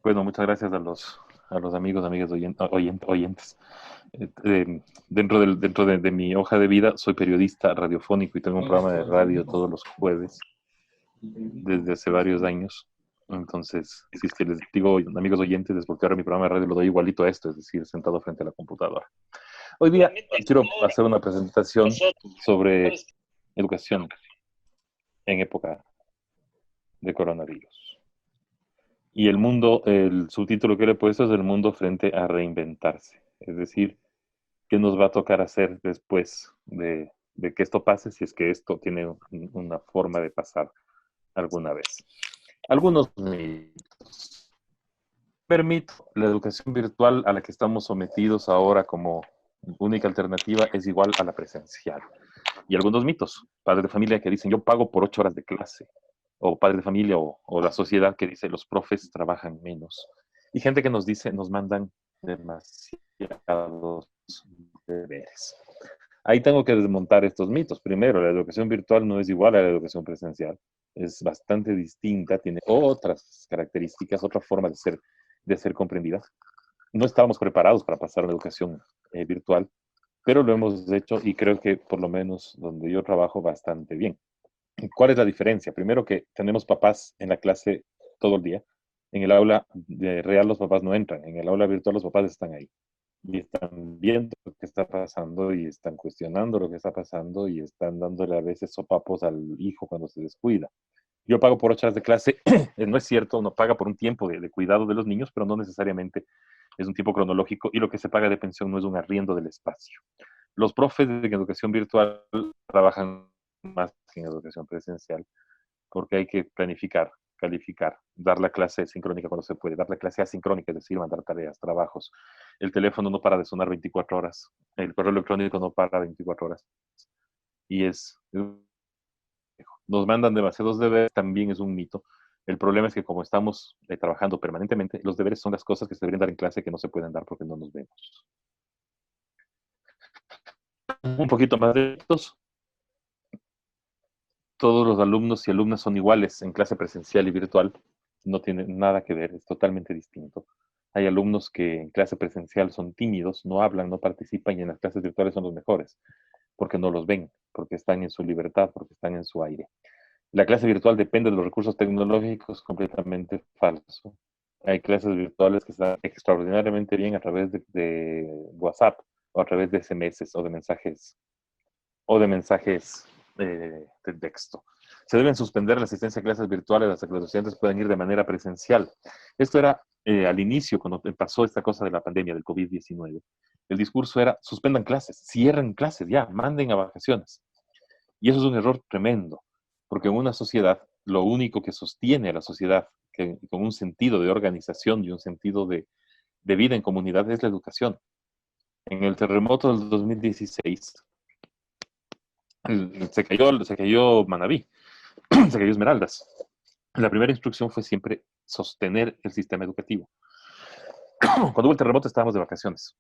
Bueno, muchas gracias a los amigos, amigas oyentes. Dentro de mi hoja de vida, soy periodista radiofónico y tengo un programa de radio todos los jueves desde hace varios años. Entonces, si es que les digo, amigos oyentes, es porque ahora mi programa de radio lo doy igualito a esto, es decir, sentado frente a la computadora. Hoy día quiero hacer una presentación sobre educación en época de coronavirus. Y el mundo, el subtítulo que le he puesto es El mundo frente a reinventarse. Es decir, ¿qué nos va a tocar hacer después de que esto pase, si es que esto tiene una forma de pasar alguna vez? Algunos mitos. Permito, la educación virtual a la que estamos sometidos ahora como única alternativa es igual a la presencial. Y algunos mitos, padres de familia que dicen yo pago por 8 horas de clase, o padres de familia o la sociedad que dice los profes trabajan menos. Y gente que nos dice nos mandan demasiados deberes. Ahí tengo que desmontar estos mitos. Primero, la educación virtual no es igual a la educación presencial. Es bastante distinta, tiene otras características, otra forma de ser comprendida. No estábamos preparados para pasar a la educación virtual, pero lo hemos hecho y creo que por lo menos donde yo trabajo bastante bien. ¿Cuál es la diferencia? Primero que tenemos papás en la clase todo el día. En el aula de real los papás no entran. En el aula virtual los papás están ahí. Y están viendo lo que está pasando y están cuestionando lo que está pasando y están dándole a veces sopapos al hijo cuando se descuida. Yo pago por 8 horas de clase, no es cierto, uno paga por un tiempo de cuidado de los niños, pero no necesariamente es un tiempo cronológico y lo que se paga de pensión no es un arriendo del espacio. Los profes de educación virtual trabajan más que en educación presencial porque hay que planificar, calificar, dar la clase sincrónica cuando se puede, dar la clase asincrónica, es decir, mandar tareas, trabajos. El teléfono no para de sonar 24 horas, el correo electrónico no para 24 horas. Y nos mandan demasiados deberes, también es un mito. El problema es que como estamos trabajando permanentemente, los deberes son las cosas que se deberían dar en clase que no se pueden dar porque no nos vemos. Un poquito más de estos, todos los alumnos y alumnas son iguales en clase presencial y virtual, no tiene nada que ver, es totalmente distinto. Hay alumnos que en clase presencial son tímidos, no hablan, no participan y en las clases virtuales son los mejores, porque no los ven, porque están en su libertad, porque están en su aire. La clase virtual depende de los recursos tecnológicos, completamente falso. Hay clases virtuales que están extraordinariamente bien a través de WhatsApp o a través de SMS o de mensajes de texto. Se deben suspender la asistencia a clases virtuales hasta que los estudiantes puedan ir de manera presencial. Esto era al inicio, cuando pasó esta cosa de la pandemia del COVID-19. El discurso era, suspendan clases, cierren clases, ya, manden a vacaciones. Y eso es un error tremendo, porque en una sociedad, lo único que sostiene a la sociedad con un sentido de organización y un sentido de vida en comunidad es la educación. En el terremoto del 2016, se cayó Manabí, se cayó Esmeraldas. La primera instrucción fue siempre sostener el sistema educativo. Cuando hubo el terremoto estábamos de vacaciones,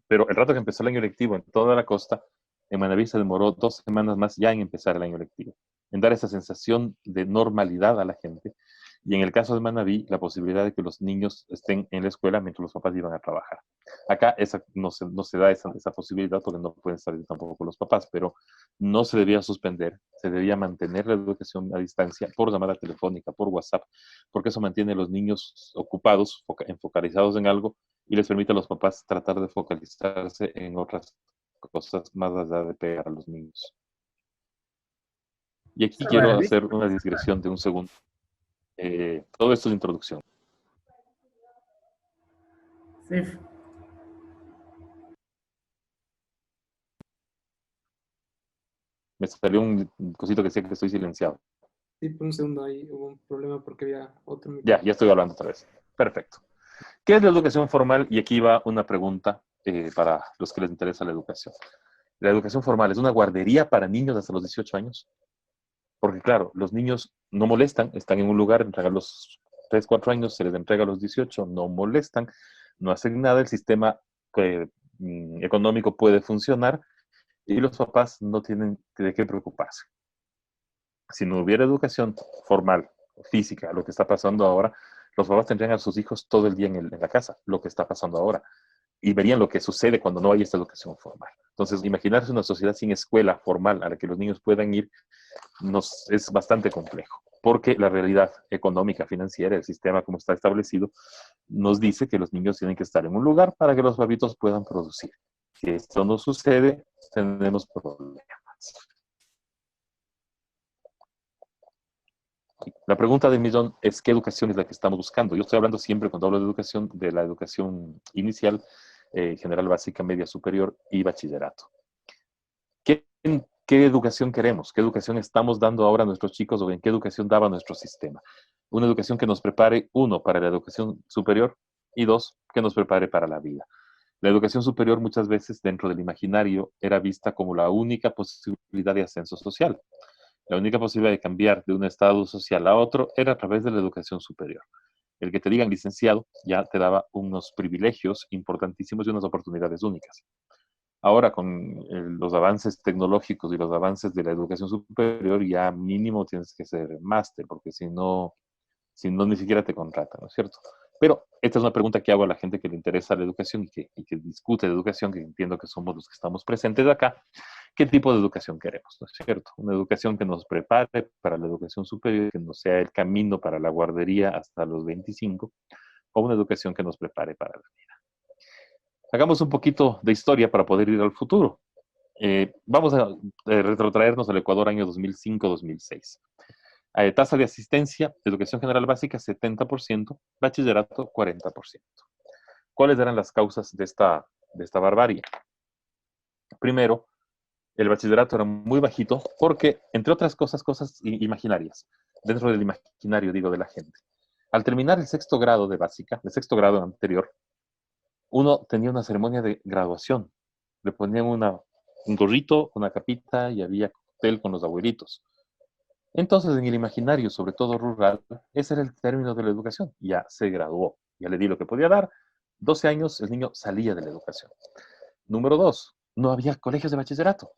pero el rato que empezó el año lectivo en toda la costa, en Manabí se demoró 2 semanas más ya en empezar el año lectivo, en dar esa sensación de normalidad a la gente. Y en el caso de Manabí, la posibilidad de que los niños estén en la escuela mientras los papás iban a trabajar. Acá no se da esa posibilidad porque no pueden salir tampoco los papás, pero no se debía suspender, se debía mantener la educación a distancia por llamada telefónica, por WhatsApp, porque eso mantiene a los niños ocupados, enfocalizados en algo y les permite a los papás tratar de focalizarse en otras cosas más allá de pegar a los niños. Y aquí quiero hacer una digresión de un segundo. Todo esto es introducción. Sí, Me salió un cosito que decía que estoy silenciado. sí, por un segundo ahí hubo un problema porque había otro Ya micrófono. estoy hablando otra vez. Perfecto. ¿Qué es la educación formal? Y aquí va una pregunta para los que les interesa la educación. ¿La educación formal es una guardería para niños hasta los 18 años? Porque claro, los niños no molestan, están en un lugar, entregan los 3, 4 años, se les entrega a los 18, no molestan, no hacen nada, el sistema económico puede funcionar y los papás no tienen de qué preocuparse. Si no hubiera educación formal, física, lo que está pasando ahora, los papás tendrían a sus hijos todo el día en la casa, lo que está pasando ahora, y verían lo que sucede cuando no hay esta educación formal. Entonces, imaginarse una sociedad sin escuela formal a la que los niños puedan ir es bastante complejo, porque la realidad económica, financiera, el sistema como está establecido, nos dice que los niños tienen que estar en un lugar para que los papitos puedan producir. Si esto no sucede, tenemos problemas. La pregunta del millón es: ¿qué educación es la que estamos buscando? Yo estoy hablando siempre, cuando hablo de educación, de la educación inicial, general, básica, media, superior y bachillerato. ¿Qué, ¿Qué educación queremos? ¿Qué educación estamos dando ahora a nuestros chicos, o en qué educación daba nuestro sistema? Una educación que nos prepare, uno, para la educación superior, y dos, que nos prepare para la vida. La educación superior muchas veces dentro del imaginario era vista como la única posibilidad de ascenso social. La única posibilidad de cambiar de un estado social a otro era a través de la educación superior. El que te digan licenciado ya te daba unos privilegios importantísimos y unas oportunidades únicas. Ahora, con los avances tecnológicos y los avances de la educación superior, ya mínimo tienes que ser máster, porque si no, ni siquiera te contratan, ¿no es cierto? Pero esta es una pregunta que hago a la gente que le interesa la educación y que discute de educación, que entiendo que somos los que estamos presentes acá. ¿Qué tipo de educación queremos? ¿No es cierto? Una educación que nos prepare para la educación superior, que no sea el camino para la guardería hasta los 25, o una educación que nos prepare para la vida. Hagamos un poquito de historia para poder ir al futuro. Vamos a retrotraernos al Ecuador año 2005-2006. Tasa de asistencia, educación general básica 70%, bachillerato 40%. ¿Cuáles eran las causas de esta barbarie? Primero, el bachillerato era muy bajito porque, entre otras cosas, cosas imaginarias, dentro del imaginario, digo, de la gente. Al terminar el sexto grado de básica, el sexto grado anterior, uno tenía una ceremonia de graduación. Le ponían un gorrito, una capita, y había cóctel con los abuelitos. Entonces, en el imaginario, sobre todo rural, ese era el término de la educación. Ya se graduó, ya le di lo que podía dar. 12 años, el niño salía de la educación. Número dos, no había colegios de bachillerato.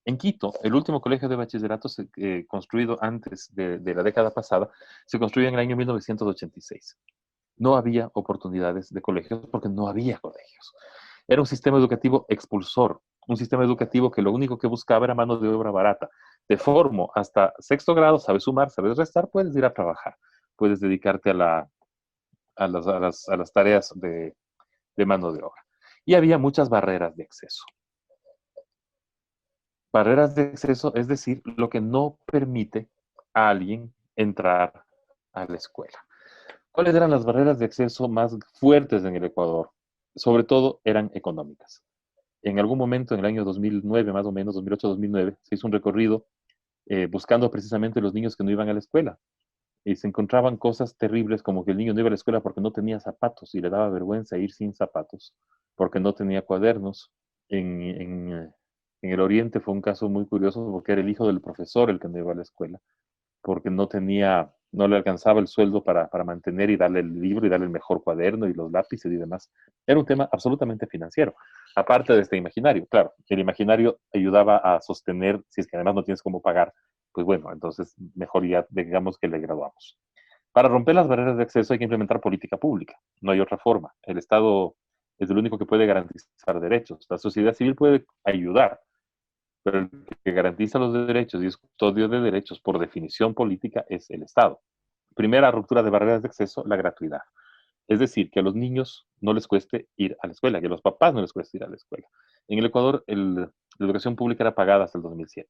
En Quito, el último colegio de bachillerato construido antes de la década pasada, se construyó en el año 1986. No había oportunidades de colegios porque no había colegios. Era un sistema educativo expulsor, un sistema educativo que lo único que buscaba era mano de obra barata. Te formo hasta sexto grado, sabes sumar, sabes restar, puedes ir a trabajar, puedes dedicarte a las tareas de mano de obra. Y había muchas barreras de acceso. Barreras de acceso, es decir, lo que no permite a alguien entrar a la escuela. ¿Cuáles eran las barreras de acceso más fuertes en el Ecuador? Sobre todo eran económicas. En algún momento, en el año 2009, más o menos, 2008-2009, se hizo un recorrido buscando precisamente los niños que no iban a la escuela. Y se encontraban cosas terribles, como que el niño no iba a la escuela porque no tenía zapatos y le daba vergüenza ir sin zapatos, porque no tenía cuadernos. En el Oriente fue un caso muy curioso porque era el hijo del profesor el que no iba a la escuela, porque no le alcanzaba el sueldo para mantener y darle el libro y darle el mejor cuaderno y los lápices y demás. Era un tema absolutamente financiero, aparte de este imaginario. Claro, el imaginario ayudaba a sostener, si es que además no tienes cómo pagar, pues bueno, entonces mejor ya digamos que le graduamos. Para romper las barreras de acceso hay que implementar política pública, no hay otra forma. El Estado es el único que puede garantizar derechos. La sociedad civil puede ayudar, pero el que garantiza los derechos y es custodio de derechos por definición política es el Estado. Primera ruptura de barreras de acceso, la gratuidad. Es decir, que a los niños no les cueste ir a la escuela, que a los papás no les cueste ir a la escuela. En el Ecuador, la educación pública era pagada hasta el 2007.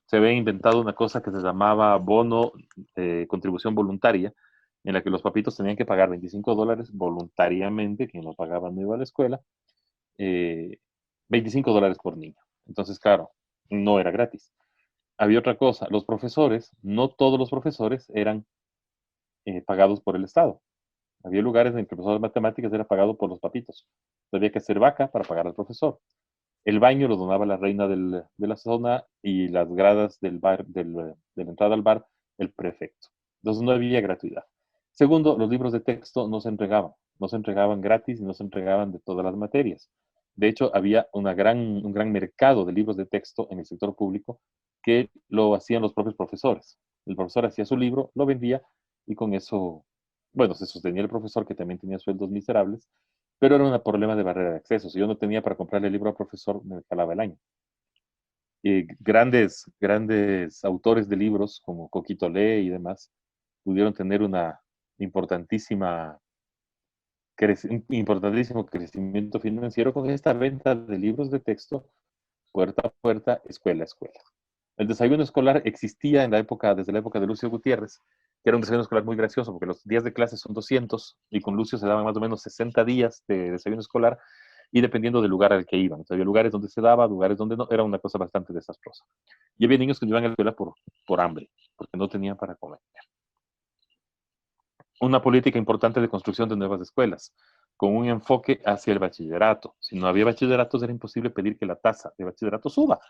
Se había inventado una cosa que se llamaba bono de contribución voluntaria, en la que los papitos tenían que pagar $25 voluntariamente, quien lo pagaba no iba a la escuela, $25 por niño. Entonces, claro, no era gratis. Había otra cosa, los profesores, no todos los profesores eran pagados por el Estado. Había lugares en que el profesor de matemáticas era pagado por los papitos. Había que hacer vaca para pagar al profesor. El baño lo donaba la reina de la zona y las gradas del bar, de la entrada al bar, el prefecto. Entonces no había gratuidad. Segundo, los libros de texto no se entregaban gratis y no se entregaban de todas las materias. De hecho, había un gran mercado de libros de texto en el sector público que lo hacían los propios profesores. El profesor hacía su libro, lo vendía y con eso bueno, se sostenía el profesor que también tenía sueldos miserables, pero era un problema de barrera de acceso. Si yo no tenía para comprarle el libro al profesor, me jalaba el año. Grandes autores de libros como Coquito Le y demás pudieron tener una importantísima un importantísimo crecimiento financiero con esta venta de libros de texto puerta a puerta, escuela a escuela. El desayuno escolar existía en la época, desde la época de Lucio Gutiérrez, que era un desayuno escolar muy gracioso, porque los días de clase son 200 y con Lucio se daban más o menos 60 días de desayuno escolar, y dependiendo del lugar al que iban. O sea, había lugares donde se daba, lugares donde no, era una cosa bastante desastrosa. Y había niños que iban a la escuela por hambre, porque no tenían para comer. Una política importante de construcción de nuevas escuelas, con un enfoque hacia el bachillerato. Si no había bachilleratos, era imposible pedir que la tasa de bachillerato suba.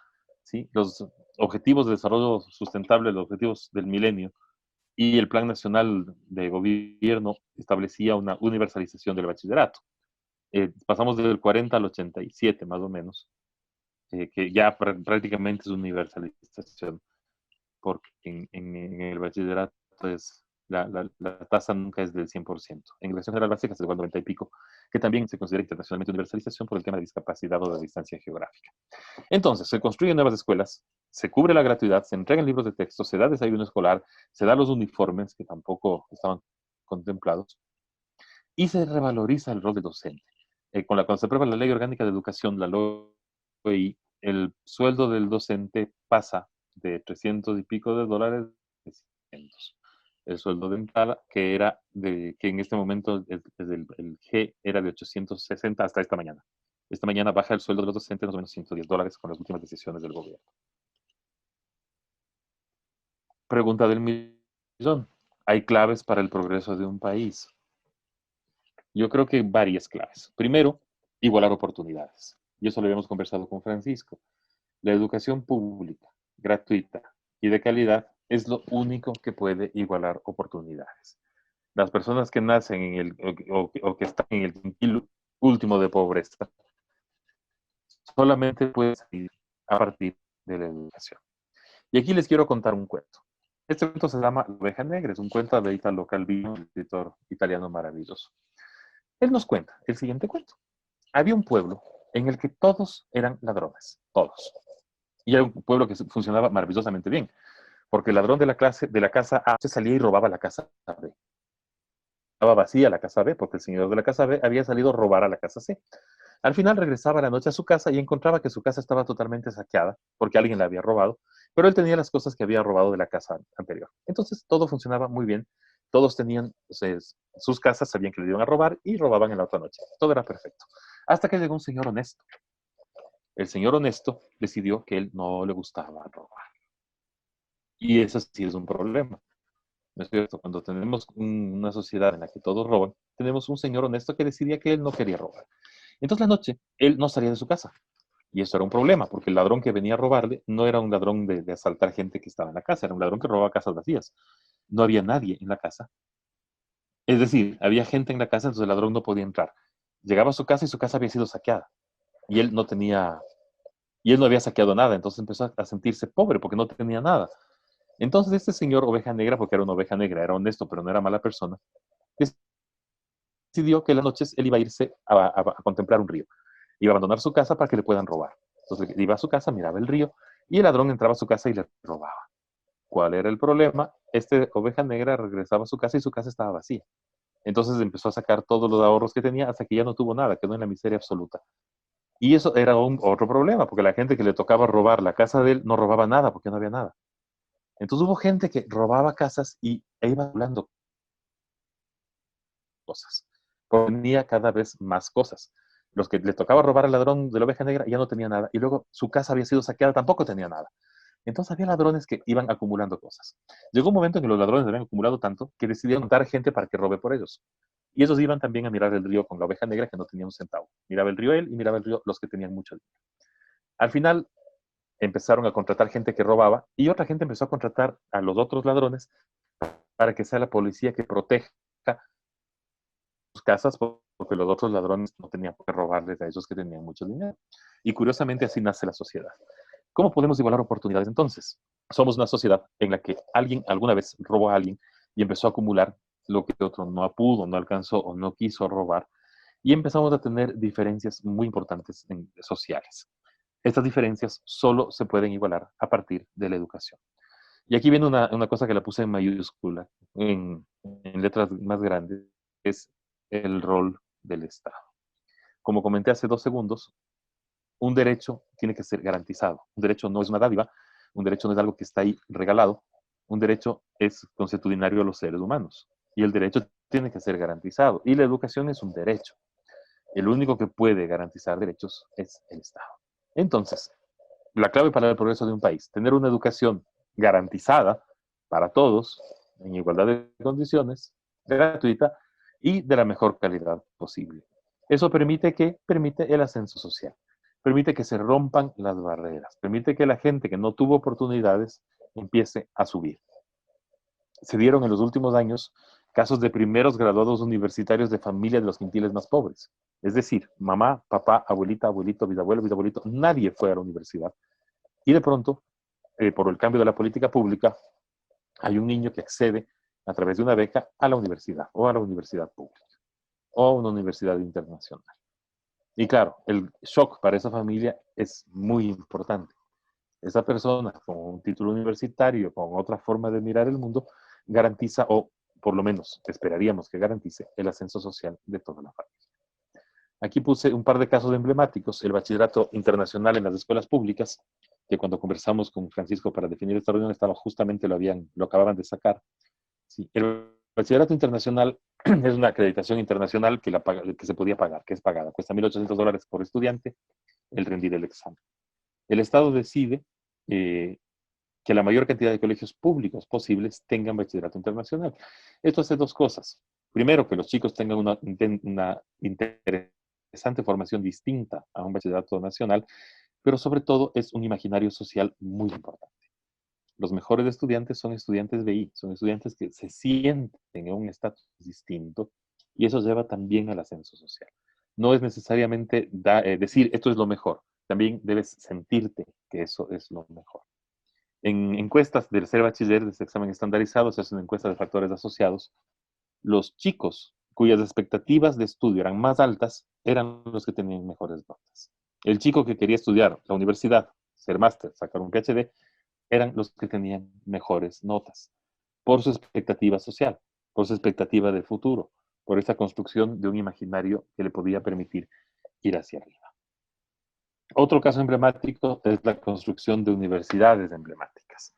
¿Sí? Los objetivos de desarrollo sustentable, los objetivos del milenio y el Plan Nacional de Gobierno establecía una universalización del bachillerato. Pasamos del 40 al 87, más o menos, que ya prácticamente es universalización, porque en el bachillerato es la tasa nunca es del 100%. En educación general básica es del 90 y pico, que también se considera internacionalmente universalización por el tema de discapacidad o de distancia geográfica. Entonces, se construyen nuevas escuelas, se cubre la gratuidad, se entregan libros de texto, se da desayuno escolar, se da los uniformes, que tampoco estaban contemplados, y se revaloriza el rol del docente. Cuando se aprueba la Ley Orgánica de Educación, la LOEI, el sueldo del docente pasa de 300 y pico de dólares a 600. El sueldo de entrada, que en este momento el G era de 860 hasta esta mañana. Esta mañana baja el sueldo de los docentes más o menos 110 dólares con las últimas decisiones del gobierno. Pregunta del millón. ¿Hay claves para el progreso de un país? Yo creo que varias claves. Primero, igualar oportunidades. Y eso lo habíamos conversado con Francisco. La educación pública, gratuita y de calidad es lo único que puede igualar oportunidades. Las personas que nacen o que están en el quintil último de pobreza solamente pueden salir a partir de la educación. Y aquí les quiero contar un cuento. Este cuento se llama La oveja negra, es un cuento de Italo Calvino, un escritor italiano maravilloso. Él nos cuenta el siguiente cuento. Había un pueblo en el que todos eran ladrones, todos. Y era un pueblo que funcionaba maravillosamente bien, porque el ladrón de la casa A se salía y robaba la casa B. Estaba vacía la casa B, porque el señor de la casa B había salido a robar a la casa C. Al final regresaba a la noche a su casa y encontraba que su casa estaba totalmente saqueada, porque alguien la había robado, pero él tenía las cosas que había robado de la casa anterior. Entonces todo funcionaba muy bien. Todos tenían sus casas, sabían que le iban a robar y robaban en la otra noche. Todo era perfecto. Hasta que llegó un señor honesto. El señor honesto decidió que él no le gustaba robar. Y eso sí es un problema. ¿No es cierto? Cuando tenemos una sociedad en la que todos roban, tenemos un señor honesto que decidía que él no quería robar. Entonces la noche, él no salía de su casa. Y eso era un problema, porque el ladrón que venía a robarle no era un ladrón de asaltar gente que estaba en la casa, era un ladrón que robaba casas vacías. No había nadie en la casa. Es decir, había gente en la casa, entonces el ladrón no podía entrar. Llegaba a su casa y su casa había sido saqueada. Y él no tenía, y él no había saqueado nada, entonces empezó a sentirse pobre porque no tenía nada. Entonces este señor oveja negra, porque era una oveja negra, era honesto, pero no era mala persona, decidió que en las noches él iba a irse a contemplar un río. Iba a abandonar su casa para que le puedan robar. Entonces iba a su casa, miraba el río, y el ladrón entraba a su casa y le robaba. ¿Cuál era el problema? Este oveja negra regresaba a su casa y su casa estaba vacía. Entonces empezó a sacar todos los ahorros que tenía hasta que ya no tuvo nada, quedó en la miseria absoluta. Y eso era otro problema, porque la gente que le tocaba robar la casa de él no robaba nada porque no había nada. Entonces hubo gente que robaba casas e iba hablando cosas. Ponía cada vez más cosas. Los que le tocaba robar al ladrón de la oveja negra ya no tenía nada. Y luego su casa había sido saqueada, tampoco tenía nada. Entonces había ladrones que iban acumulando cosas. Llegó un momento en que los ladrones habían acumulado tanto que decidieron dar gente para que robe por ellos. Y esos iban también a mirar el río con la oveja negra que no tenía un centavo. Miraba el río él y miraba el río los que tenían mucho dinero. Al final empezaron a contratar gente que robaba y otra gente empezó a contratar a los otros ladrones para que sea la policía que proteja sus casas porque los otros ladrones no tenían por qué robarles a esos que tenían mucho dinero. Y curiosamente así nace la sociedad. ¿Cómo podemos igualar oportunidades entonces? Somos una sociedad en la que alguien alguna vez robó a alguien y empezó a acumular lo que otro no pudo, no alcanzó o no quiso robar, y empezamos a tener diferencias muy importantes sociales. Estas diferencias solo se pueden igualar a partir de la educación. Y aquí viene una cosa que la puse en mayúscula, en letras más grandes, es el rol del Estado. Como comenté hace 2 segundos, un derecho tiene que ser garantizado. Un derecho no es una dádiva, un derecho no es algo que está ahí regalado, un derecho es consuetudinario a los seres humanos. Y el derecho tiene que ser garantizado. Y la educación es un derecho. El único que puede garantizar derechos es el Estado. Entonces, la clave para el progreso de un país, tener una educación garantizada para todos, en igualdad de condiciones, gratuita y de la mejor calidad posible. Eso permite el ascenso social, permite que se rompan las barreras, permite que la gente que no tuvo oportunidades empiece a subir. Se dieron en los últimos años casos de primeros graduados universitarios de familias de los quintiles más pobres. Es decir, mamá, papá, abuelita, abuelito, bisabuelo, bisabuelito, nadie fue a la universidad. Y de pronto, por el cambio de la política pública, hay un niño que accede a través de una beca a la universidad o a la universidad pública o a una universidad internacional. Y claro, el shock para esa familia es muy importante. Esa persona con un título universitario, con otra forma de mirar el mundo, garantiza, o por lo menos esperaríamos que garantice, el ascenso social de toda la familia. Aquí puse un par de casos emblemáticos, el bachillerato internacional en las escuelas públicas, que cuando conversamos con Francisco para definir esta reunión estaba justamente, lo acababan de sacar. Sí, el bachillerato internacional es una acreditación internacional que se podía pagar, que es pagada, cuesta $1,800 por estudiante el rendir el examen. El Estado decide que la mayor cantidad de colegios públicos posibles tengan bachillerato internacional. Esto hace dos cosas. Primero, que los chicos tengan una interesante formación distinta a un bachillerato nacional, pero sobre todo es un imaginario social muy importante. Los mejores estudiantes son estudiantes BI, son estudiantes que se sienten en un estatus distinto y eso lleva también al ascenso social. No es necesariamente decir esto es lo mejor, también debes sentirte que eso es lo mejor. En encuestas del ser bachiller, de este examen estandarizado, se hacen encuestas de factores asociados. Los chicos cuyas expectativas de estudio eran más altas eran los que tenían mejores notas. El chico que quería estudiar la universidad, ser máster, sacar un PhD, eran los que tenían mejores notas por su expectativa social, por su expectativa de futuro, por esa construcción de un imaginario que le podía permitir ir hacia arriba. Otro caso emblemático es la construcción de universidades emblemáticas.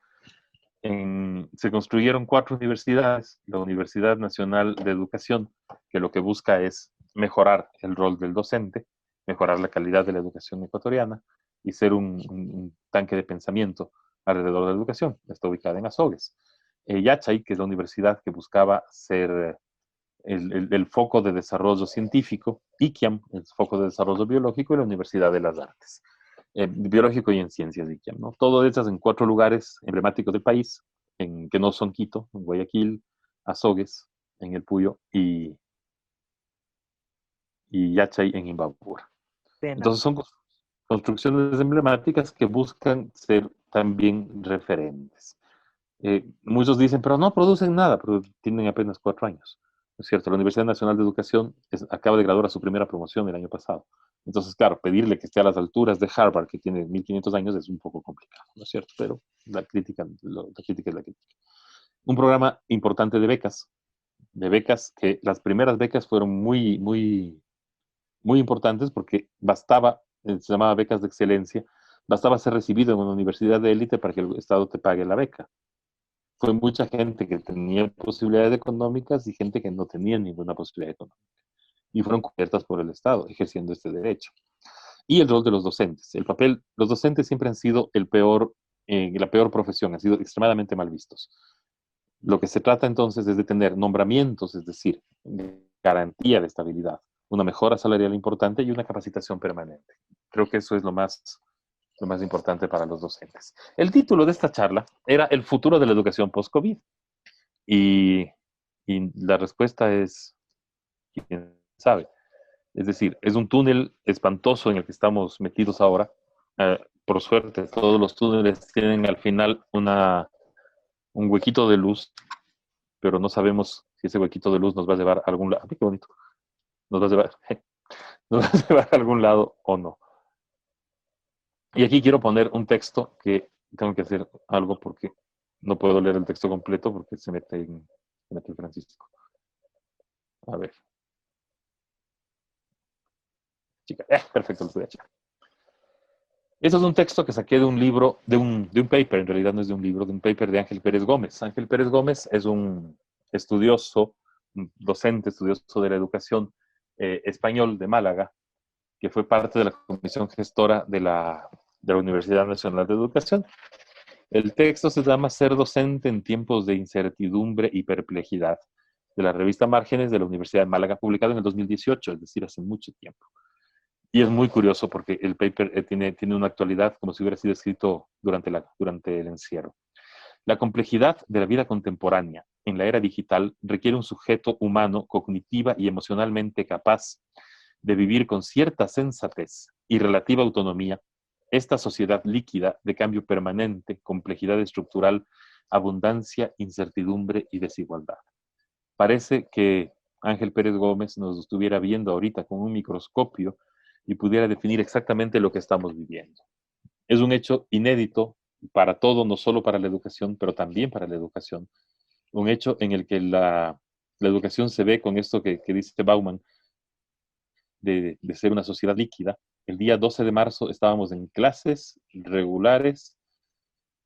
Se construyeron 4 universidades, la Universidad Nacional de Educación, que lo que busca es mejorar el rol del docente, mejorar la calidad de la educación ecuatoriana y ser un tanque de pensamiento alrededor de la educación. Está ubicada en Azogues. Yachay, que es la universidad que buscaba ser el foco de desarrollo científico, ICIAM, el foco de desarrollo biológico, y la Universidad de las Artes. Biológico y en ciencias, ICIAM, ¿no? Todo estas en 4 lugares emblemáticos del país, que no son Quito, en Guayaquil, Azogues, en el Puyo, y Yachay en Imbabura. Entonces son construcciones emblemáticas que buscan ser también referentes. Muchos dicen, pero no producen nada, pero tienen apenas 4 años. Es cierto, la Universidad Nacional de Educación acaba de graduar a su primera promoción el año pasado. Entonces, claro, pedirle que esté a las alturas de Harvard, que tiene 1500 años, es un poco complicado, ¿no es cierto? Pero la crítica es la crítica. Un programa importante de becas que las primeras becas fueron muy, muy, muy importantes porque bastaba, se llamaba becas de excelencia, bastaba ser recibido en una universidad de élite para que el Estado te pague la beca. Fue mucha gente que tenía posibilidades económicas y gente que no tenía ninguna posibilidad económica. Y fueron cubiertas por el Estado, ejerciendo este derecho. Y el rol de los docentes. Los docentes siempre han sido la peor profesión, han sido extremadamente mal vistos. Lo que se trata entonces es de tener nombramientos, es decir, garantía de estabilidad, una mejora salarial importante y una capacitación permanente. Creo que eso es lo más importante para los docentes. El título de esta charla era El futuro de la educación post-COVID. Y la respuesta es, quién sabe. Es decir, es un túnel espantoso en el que estamos metidos ahora. Por suerte, todos los túneles tienen al final un huequito de luz, pero no sabemos si si ese huequito de luz nos va a llevar a algún lado. Qué bonito. Nos va a llevar, nos va a llevar a algún lado o no. Y aquí quiero poner un texto que tengo que hacer algo porque no puedo leer el texto completo porque se mete el Francisco. A ver. Chica. Perfecto, lo voy a echar. Eso es un texto que saqué de un libro, de un paper, en realidad no es de un libro, de un paper de Ángel Pérez Gómez. Ángel Pérez Gómez es un estudioso, un docente, estudioso de la educación español de Málaga, que fue parte de la comisión gestora de la Universidad Nacional de Educación. El texto se llama Ser docente en tiempos de incertidumbre y perplejidad, de la revista Márgenes de la Universidad de Málaga, publicado en el 2018, es decir, hace mucho tiempo. Y es muy curioso porque el paper tiene una actualidad como si hubiera sido escrito durante el encierro. La complejidad de la vida contemporánea en la era digital requiere un sujeto humano, cognitiva y emocionalmente capaz de vivir con cierta sensatez y relativa autonomía esta sociedad líquida de cambio permanente, complejidad estructural, abundancia, incertidumbre y desigualdad. Parece que Ángel Pérez Gómez nos estuviera viendo ahorita con un microscopio y pudiera definir exactamente lo que estamos viviendo. Es un hecho inédito para todo, no solo para la educación, pero también para la educación. Un hecho en el que la educación se ve con esto que dice Bauman, de ser una sociedad líquida. El día 12 de marzo estábamos en clases regulares,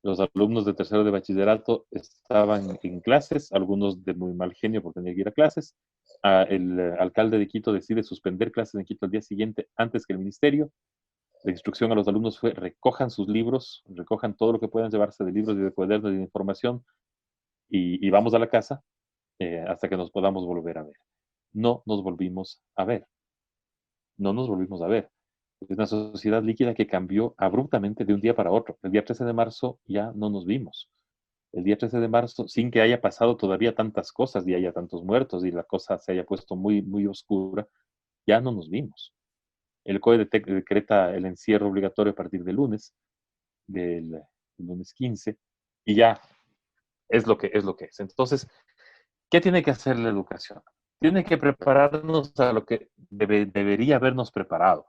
los alumnos de tercero de bachillerato estaban en clases, algunos de muy mal genio por tener que ir a clases. El alcalde de Quito decide suspender clases en Quito al día siguiente antes que el ministerio. La instrucción a los alumnos fue recojan sus libros, recojan todo lo que puedan llevarse de libros y de cuadernos y de información y vamos a la casa hasta que nos podamos volver a ver. No nos volvimos a ver. No nos volvimos a ver. Es una sociedad líquida que cambió abruptamente de un día para otro. El día 13 de marzo ya no nos vimos. El día 13 de marzo, sin que haya pasado todavía tantas cosas y haya tantos muertos y la cosa se haya puesto muy, muy oscura, ya no nos vimos. El COE decreta el encierro obligatorio a partir del lunes 15, y ya es lo que es. Entonces, ¿qué tiene que hacer la educación? Tiene que prepararnos a lo que debería habernos preparado.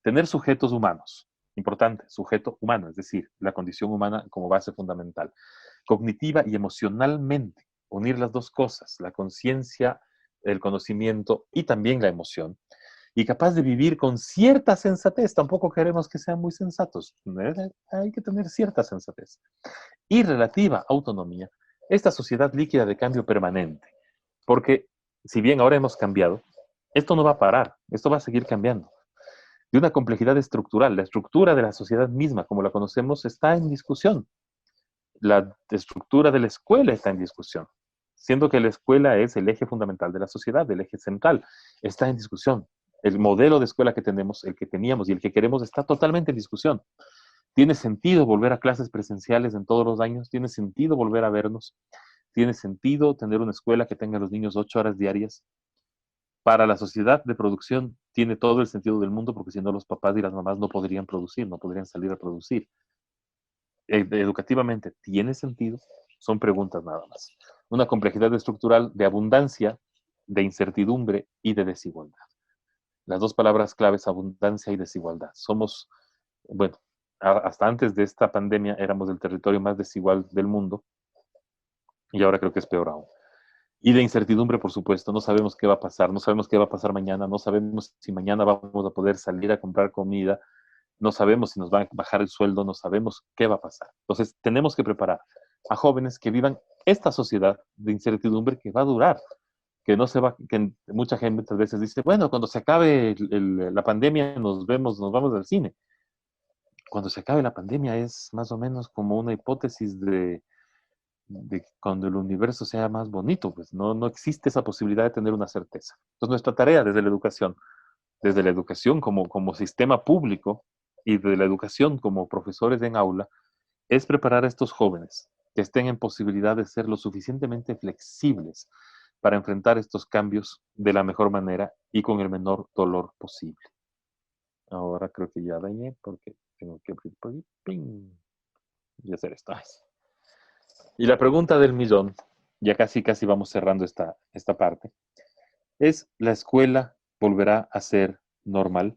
Tener sujetos humanos, importante, sujeto humano, es decir, la condición humana como base fundamental. Cognitiva y emocionalmente, unir las dos cosas, la conciencia, el conocimiento y también la emoción. Y capaz de vivir con cierta sensatez, tampoco queremos que sean muy sensatos, hay que tener cierta sensatez. Y relativa autonomía, esta sociedad líquida de cambio permanente, porque si bien ahora hemos cambiado, esto no va a parar, esto va a seguir cambiando de una complejidad estructural. La estructura de la sociedad misma, como la conocemos, está en discusión. La estructura de la escuela está en discusión, siendo que la escuela es el eje fundamental de la sociedad, el eje central, está en discusión. El modelo de escuela que tenemos, el que teníamos y el que queremos está totalmente en discusión. ¿Tiene sentido volver a clases presenciales en todos los años? ¿Tiene sentido volver a vernos? ¿Tiene sentido tener una escuela que tenga a los niños 8 horas diarias? Para la sociedad de producción tiene todo el sentido del mundo porque si no los papás y las mamás no podrían producir, no podrían salir a producir. Educativamente, ¿tiene sentido? Son preguntas nada más. Una complejidad estructural de abundancia, de incertidumbre y de desigualdad. Las dos palabras claves, abundancia y desigualdad. Somos, bueno, hasta antes de esta pandemia éramos el territorio más desigual del mundo y ahora creo que es peor aún. Y de incertidumbre, por supuesto, no sabemos qué va a pasar, no sabemos qué va a pasar mañana, no sabemos si mañana vamos a poder salir a comprar comida, no sabemos si nos va a bajar el sueldo, no sabemos qué va a pasar. Entonces, tenemos que preparar a jóvenes que vivan esta sociedad de incertidumbre que va a durar, que no se va, que mucha gente muchas veces dice, bueno, cuando se acabe la pandemia nos vemos, nos vamos al cine. Cuando se acabe la pandemia es más o menos como una hipótesis de cuando el universo sea más bonito, pues no existe esa posibilidad de tener una certeza. Entonces nuestra tarea desde la educación como sistema público y de la educación como profesores en aula, es preparar a estos jóvenes que estén en posibilidad de ser lo suficientemente flexibles para enfrentar estos cambios de la mejor manera y con el menor dolor posible. Ahora creo que ya dañé porque tengo que abrir por y hacer esto. Y la pregunta del millón. ya casi vamos cerrando esta parte, es la escuela volverá a ser normal.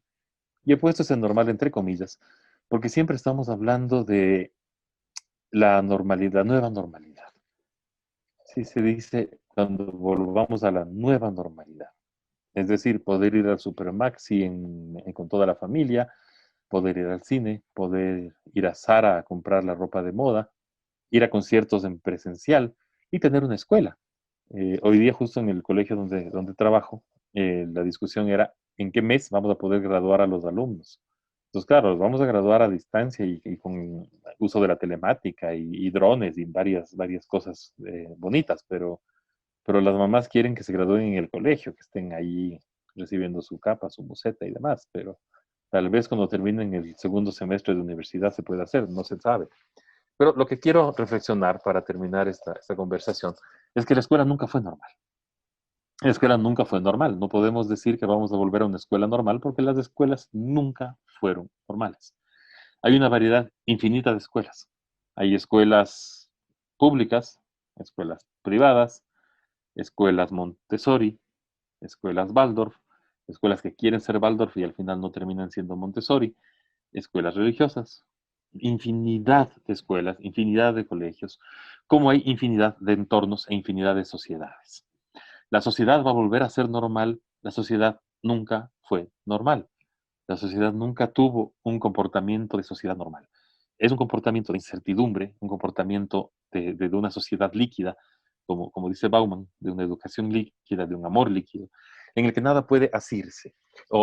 Y he puesto ese normal entre comillas, porque siempre estamos hablando de la normalidad, nueva normalidad. Sí se dice cuando volvamos a la nueva normalidad. Es decir, poder ir al Supermaxi con toda la familia, poder ir al cine, poder ir a Zara a comprar la ropa de moda, ir a conciertos en presencial y tener una escuela. Hoy día justo en el colegio donde trabajo, la discusión era en qué mes vamos a poder graduar a los alumnos. Entonces, claro, los vamos a graduar a distancia y con uso de la telemática y drones y varias cosas bonitas, pero las mamás quieren que se gradúen en el colegio, que estén ahí recibiendo su capa, su museta y demás, pero tal vez cuando terminen el segundo semestre de universidad se pueda hacer, no se sabe. Pero lo que quiero reflexionar para terminar esta conversación es que la escuela nunca fue normal. La escuela nunca fue normal. No podemos decir que vamos a volver a una escuela normal porque las escuelas nunca fueron normales. Hay una variedad infinita de escuelas. Hay escuelas públicas, escuelas privadas, escuelas Montessori, escuelas Waldorf, escuelas que quieren ser Waldorf y al final no terminan siendo Montessori, escuelas religiosas, infinidad de escuelas, infinidad de colegios, como hay infinidad de entornos e infinidad de sociedades. La sociedad va a volver a ser normal, la sociedad nunca fue normal. La sociedad nunca tuvo un comportamiento de sociedad normal. Es un comportamiento de incertidumbre, un comportamiento de una sociedad líquida, como dice Bauman, de una educación líquida, de un amor líquido, en el que nada puede asirse.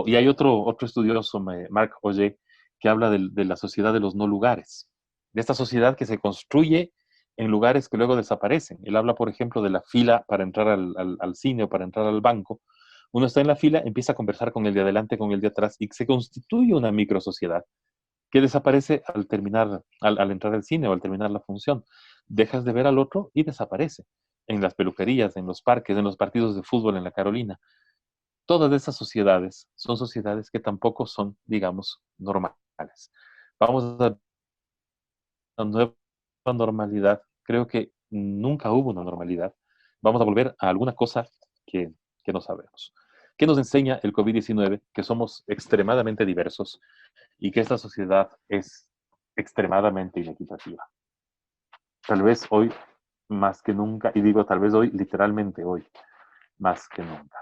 Y hay otro estudioso, Marc Augé, que habla de la sociedad de los no lugares, de esta sociedad que se construye en lugares que luego desaparecen. Él habla, por ejemplo, de la fila para entrar al cine o para entrar al banco. Uno está en la fila, empieza a conversar con el de adelante, con el de atrás, y se constituye una microsociedad que desaparece al terminar, al entrar al cine o al terminar la función. Dejas de ver al otro y desaparece. En las peluquerías, en los parques, en los partidos de fútbol en la Carolina. Todas esas sociedades son sociedades que tampoco son, digamos, normales. Vamos a una nueva normalidad. Creo que nunca hubo una normalidad. Vamos a volver a alguna cosa que, que no sabemos. ¿Qué nos enseña el COVID-19? Que somos extremadamente diversos y que esta sociedad es extremadamente inequitativa. Tal vez hoy más que nunca, y digo tal vez hoy, literalmente hoy, más que nunca.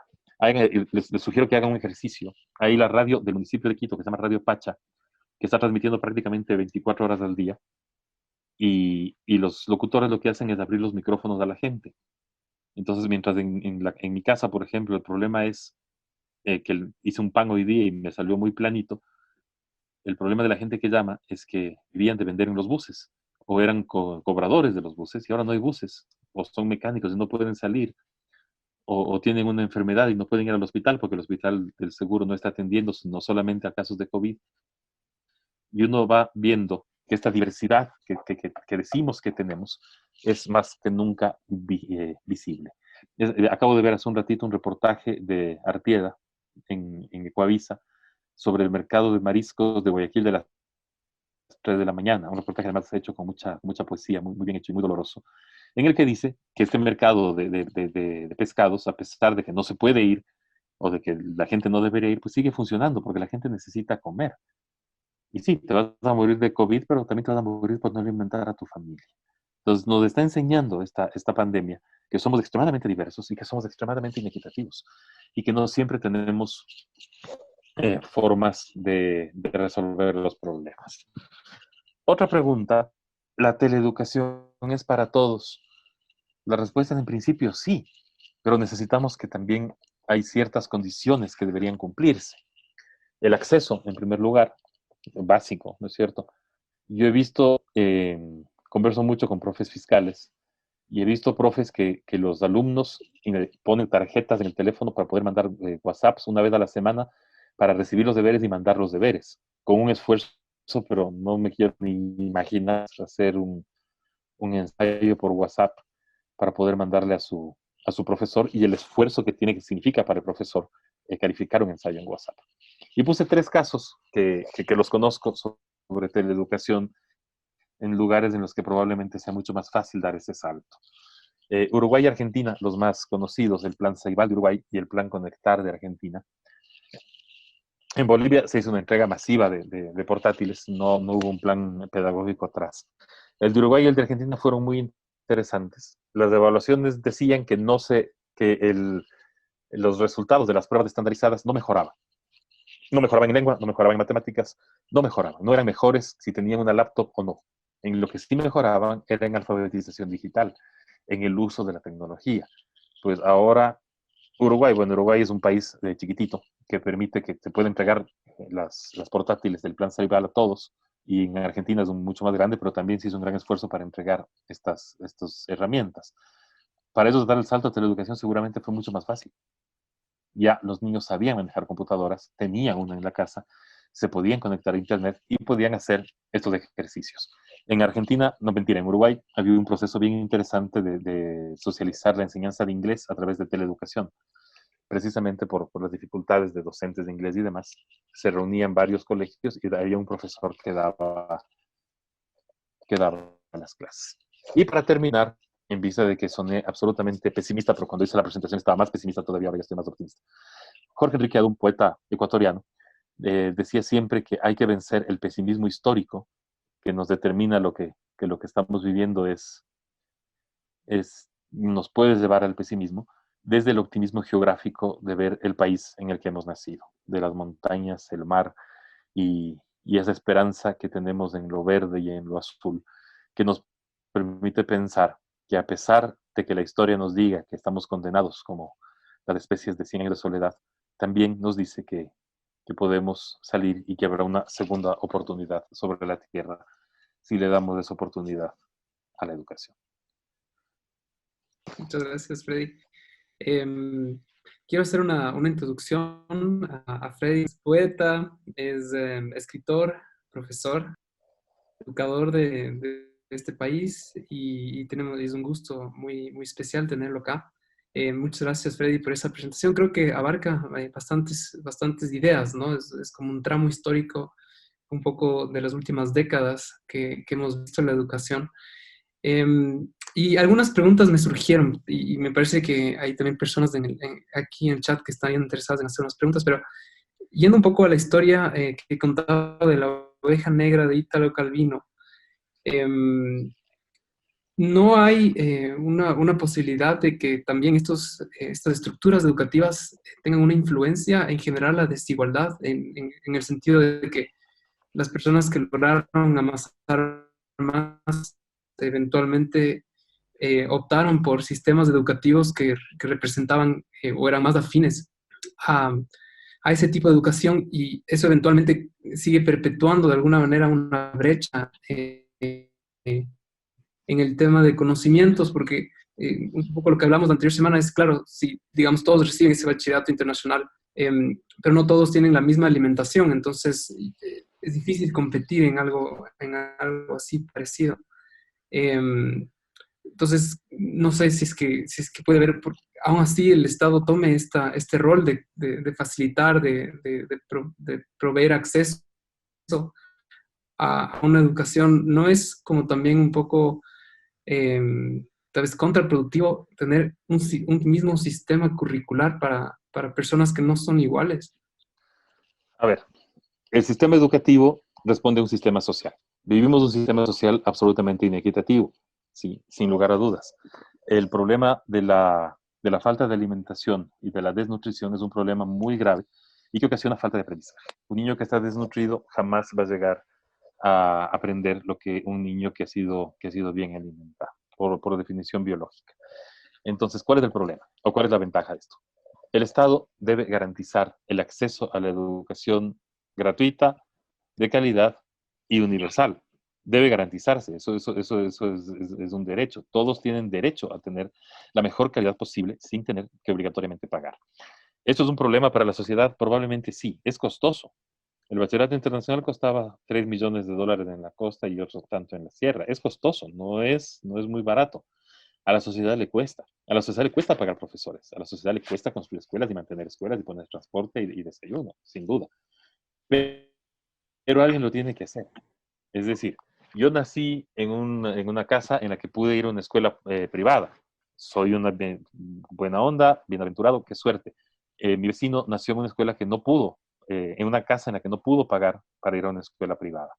Les sugiero que hagan un ejercicio. Hay la radio del municipio de Quito, que se llama Radio Pacha, que está transmitiendo prácticamente 24 horas al día, y los locutores lo que hacen es abrir los micrófonos a la gente. Entonces, mientras en mi casa, por ejemplo, el problema es que hice un pan hoy día y me salió muy planito, el problema de la gente que llama es que vivían de vender en los buses, o eran cobradores de los buses, y ahora no hay buses, o son mecánicos y no pueden salir, o tienen una enfermedad y no pueden ir al hospital porque el hospital del seguro no está atendiendo no solamente a casos de COVID. Y uno va viendo que esta diversidad que decimos que tenemos es más que nunca visible. Acabo de ver hace un ratito un reportaje de Artieda en Ecuavisa sobre el mercado de mariscos de Guayaquil de las 3 de la mañana, un reportaje además hecho con mucha poesía, muy bien hecho y muy doloroso, en el que dice que este mercado de pescados, a pesar de que no se puede ir o de que la gente no debería ir, pues sigue funcionando porque la gente necesita comer. Y sí, te vas a morir de COVID, pero también te vas a morir por no alimentar a tu familia. Entonces nos está enseñando esta pandemia que somos extremadamente diversos y que somos extremadamente inequitativos y que no siempre tenemos formas de resolver los problemas. Otra pregunta, ¿la teleeducación es para todos? La respuesta es en principio sí, pero necesitamos que también hay ciertas condiciones que deberían cumplirse. El acceso, en primer lugar, básico, ¿no es cierto? Yo he visto, converso mucho con profes fiscales y he visto profes que los alumnos ponen tarjetas en el teléfono para poder mandar WhatsApps una vez a la semana para recibir los deberes y mandar los deberes, con un esfuerzo, pero no me quiero ni imaginar hacer un ensayo por WhatsApp para poder mandarle a su profesor y el esfuerzo que significa para el profesor calificar un ensayo en WhatsApp. Y puse 3 casos que los conozco sobre teleeducación en lugares en los que probablemente sea mucho más fácil dar ese salto. Uruguay y Argentina, los más conocidos, el Plan Ceibal de Uruguay y el Plan Conectar de Argentina. En Bolivia se hizo una entrega masiva de portátiles, no hubo un plan pedagógico atrás. El de Uruguay y el de Argentina fueron muy interesantes. Las evaluaciones decían que los resultados de las pruebas estandarizadas no mejoraban. No mejoraban en lengua, no mejoraban en matemáticas, no mejoraban. No eran mejores si tenían una laptop o no. En lo que sí mejoraban era en alfabetización digital, en el uso de la tecnología. Pues ahora Uruguay es un país chiquitito que permite que se pueden entregar las portátiles del plan Ceibal a todos. Y en Argentina es mucho más grande, pero también se hizo un gran esfuerzo para entregar estas herramientas. Para ellos dar el salto a teleeducación seguramente fue mucho más fácil. Ya los niños sabían manejar computadoras, tenían una en la casa, se podían conectar a internet y podían hacer estos ejercicios. En Argentina, no mentira, en Uruguay había un proceso bien interesante de socializar la enseñanza de inglés a través de teleeducación, precisamente por las dificultades de docentes de inglés y demás. Se reunían varios colegios y había un profesor que daba las clases. Y para terminar, en vista de que soné absolutamente pesimista, pero cuando hice la presentación estaba más pesimista todavía, ahora ya estoy más optimista. Jorge Enrique, un poeta ecuatoriano, decía siempre que hay que vencer el pesimismo histórico que nos determina que lo que estamos viviendo nos puede llevar al pesimismo, desde el optimismo geográfico de ver el país en el que hemos nacido, de las montañas, el mar y esa esperanza que tenemos en lo verde y en lo azul, que nos permite pensar que a pesar de que la historia nos diga que estamos condenados como las especies de 100 años de soledad, también nos dice que podemos salir y que habrá una segunda oportunidad sobre la tierra si le damos esa oportunidad a la educación. Muchas gracias, Freddy. Em, Quiero hacer una introducción a Freddy. Es poeta, es escritor, profesor, educador de este país y es un gusto muy especial tenerlo acá. Muchas gracias, Freddy, por esa presentación. Creo que abarca bastantes ideas, ¿no? Es como un tramo histórico un poco de las últimas décadas que hemos visto en la educación. Y algunas preguntas me surgieron y me parece que hay también personas aquí en el chat que están interesadas en hacer unas preguntas, pero yendo un poco a la historia que contaba de la oveja negra de Italo Calvino, em, no hay una posibilidad de que también estas estructuras educativas tengan una influencia en general la desigualdad, en el sentido de que las personas que lograron amasar más eventualmente optaron por sistemas educativos que representaban o eran más afines a, a ese tipo de educación y eso eventualmente sigue perpetuando de alguna manera una brecha en el tema de conocimientos, porque un poco lo que hablamos la anterior semana es, claro, si, digamos, todos reciben ese bachillerato internacional, pero no todos tienen la misma alimentación, entonces es difícil competir en algo así parecido. Entonces, no sé si es que puede haber, aún así el Estado tome este rol de facilitar, de proveer acceso a una educación, no es como también un poco eh, tal vez contraproductivo tener un mismo sistema curricular para personas que no son iguales. A ver, el sistema educativo responde a un sistema social. Vivimos un sistema social absolutamente inequitativo, sí, sin lugar a dudas. El problema de la falta de alimentación y de la desnutrición es un problema muy grave y que ocasiona falta de aprendizaje. Un niño que está desnutrido jamás va a llegar a aprender lo que un niño que ha sido bien alimentado, por definición biológica. Entonces, ¿cuál es el problema? ¿O cuál es la ventaja de esto? El Estado debe garantizar el acceso a la educación gratuita, de calidad y universal. Debe garantizarse, eso es un derecho. Todos tienen derecho a tener la mejor calidad posible sin tener que obligatoriamente pagar. ¿Esto es un problema para la sociedad? Probablemente sí, es costoso. El bachillerato internacional costaba 3 millones de dólares en la costa y otro tanto en la sierra. Es costoso, no es muy barato. A la sociedad le cuesta. A la sociedad le cuesta pagar profesores. A la sociedad le cuesta construir escuelas y mantener escuelas y poner transporte y desayuno, sin duda. Pero alguien lo tiene que hacer. Es decir, yo nací en una casa en la que pude ir a una escuela privada. soy una buena onda, bienaventurado, qué suerte. Mi vecino nació en una escuela que no pudo, en una casa en la que no pudo pagar para ir a una escuela privada.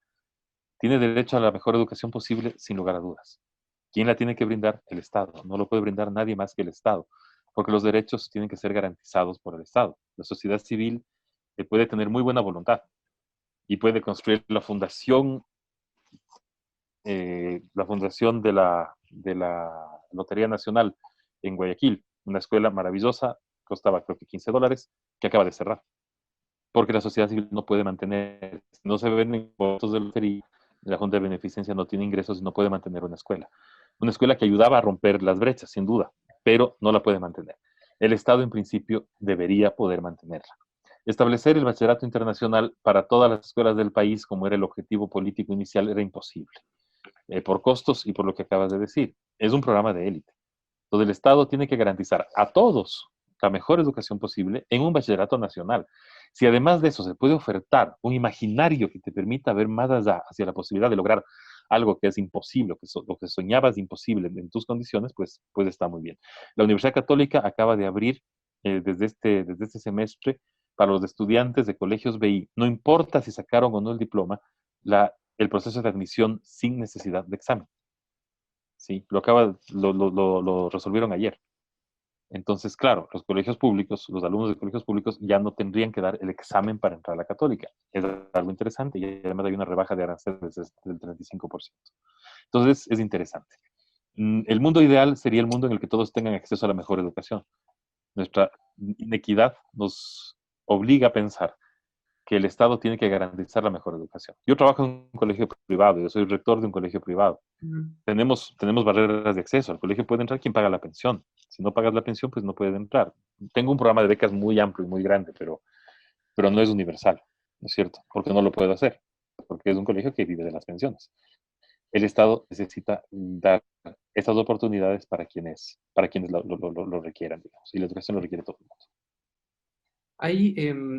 Tiene derecho a la mejor educación posible, sin lugar a dudas. ¿Quién la tiene que brindar? El Estado. No lo puede brindar nadie más que el Estado, porque los derechos tienen que ser garantizados por el Estado. La sociedad civil puede tener muy buena voluntad y puede construir la fundación de la Lotería Nacional en Guayaquil, una escuela maravillosa, costaba creo que $15, que acaba de cerrar, porque la sociedad civil no puede mantener, no se venden votos de lotería, la Junta de Beneficencia no tiene ingresos y no puede mantener una escuela. Una escuela que ayudaba a romper las brechas, sin duda, pero no la puede mantener. El Estado, en principio, debería poder mantenerla. Establecer el bachillerato internacional para todas las escuelas del país, como era el objetivo político inicial, era imposible, por costos y por lo que acabas de decir. Es un programa de élite. Entonces el Estado tiene que garantizar a todos la mejor educación posible en un bachillerato nacional. Si además de eso se puede ofertar un imaginario que te permita ver más allá hacia la posibilidad de lograr algo que es imposible, lo que soñabas imposible en tus condiciones, pues está muy bien. La Universidad Católica acaba de abrir desde este semestre para los estudiantes de colegios BI, no importa si sacaron o no el diploma, el proceso de admisión sin necesidad de examen. Sí, lo resolvieron ayer. Entonces, claro, los colegios públicos, los alumnos de colegios públicos ya no tendrían que dar el examen para entrar a la católica. Es algo interesante y además hay una rebaja de aranceles del 35%. Entonces, es interesante. El mundo ideal sería el mundo en el que todos tengan acceso a la mejor educación. Nuestra inequidad nos obliga a pensar que el Estado tiene que garantizar la mejor educación. Yo trabajo en un colegio privado, yo soy rector de un colegio privado. Tenemos barreras de acceso. Al colegio puede entrar quien paga la pensión. Si no pagas la pensión, pues no puede entrar. Tengo un programa de becas muy amplio y muy grande, pero no es universal, ¿no es cierto? Porque no lo puedo hacer, porque es un colegio que vive de las pensiones. El Estado necesita dar estas oportunidades para quienes lo requieran, digamos, y la educación lo requiere todo el mundo. Hay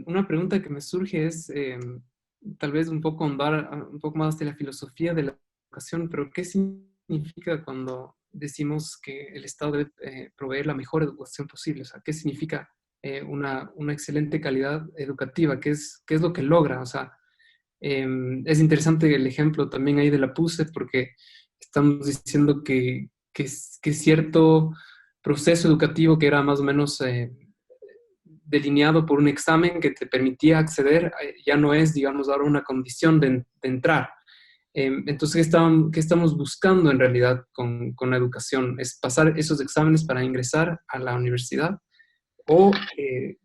una pregunta que me surge es tal vez un poco ahondar un poco más de la filosofía de la educación, pero ¿qué significa cuando decimos que el Estado debe proveer la mejor educación posible? O sea, ¿qué significa una excelente calidad educativa? Qué es lo que logra? O sea, es interesante el ejemplo también ahí de la PUSE porque estamos diciendo que cierto proceso educativo que era más o menos delineado por un examen que te permitía acceder, ya no es, digamos, ahora una condición de entrar. Entonces, ¿qué estamos buscando en realidad con la educación? ¿Es pasar esos exámenes para ingresar a la universidad o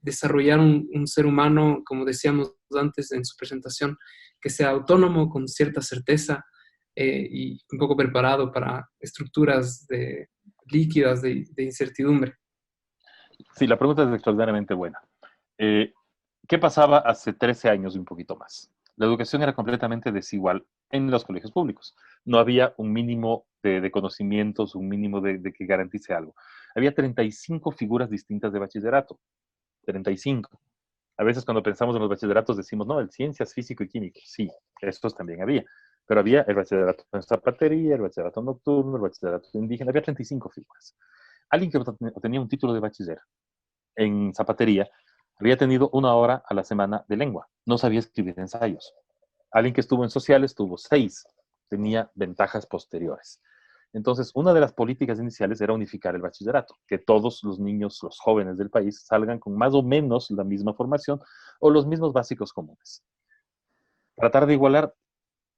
desarrollar un ser humano, como decíamos antes en su presentación, que sea autónomo, con cierta certeza y un poco preparado para estructuras líquidas de incertidumbre? Sí, la pregunta es extraordinariamente buena. Eh, ¿Qué pasaba hace 13 años y un poquito más? La educación era completamente desigual en los colegios públicos. No había un mínimo de conocimientos, un mínimo de que garantice algo. Había 35 figuras distintas de bachillerato. 35. A veces cuando pensamos en los bachilleratos decimos, no, el ciencias, físico y químico. Sí, estos también había. Pero había el bachillerato en zapatería, el bachillerato nocturno, el bachillerato indígena. Había 35 figuras. Alguien que obtenía un título de bachiller en zapatería había tenido 1 hora a la semana de lengua. No sabía escribir ensayos. Alguien que estuvo en sociales tuvo 6. Tenía ventajas posteriores. Entonces, una de las políticas iniciales era unificar el bachillerato, que todos los niños, los jóvenes del país, salgan con más o menos la misma formación o los mismos básicos comunes. Tratar de igualar,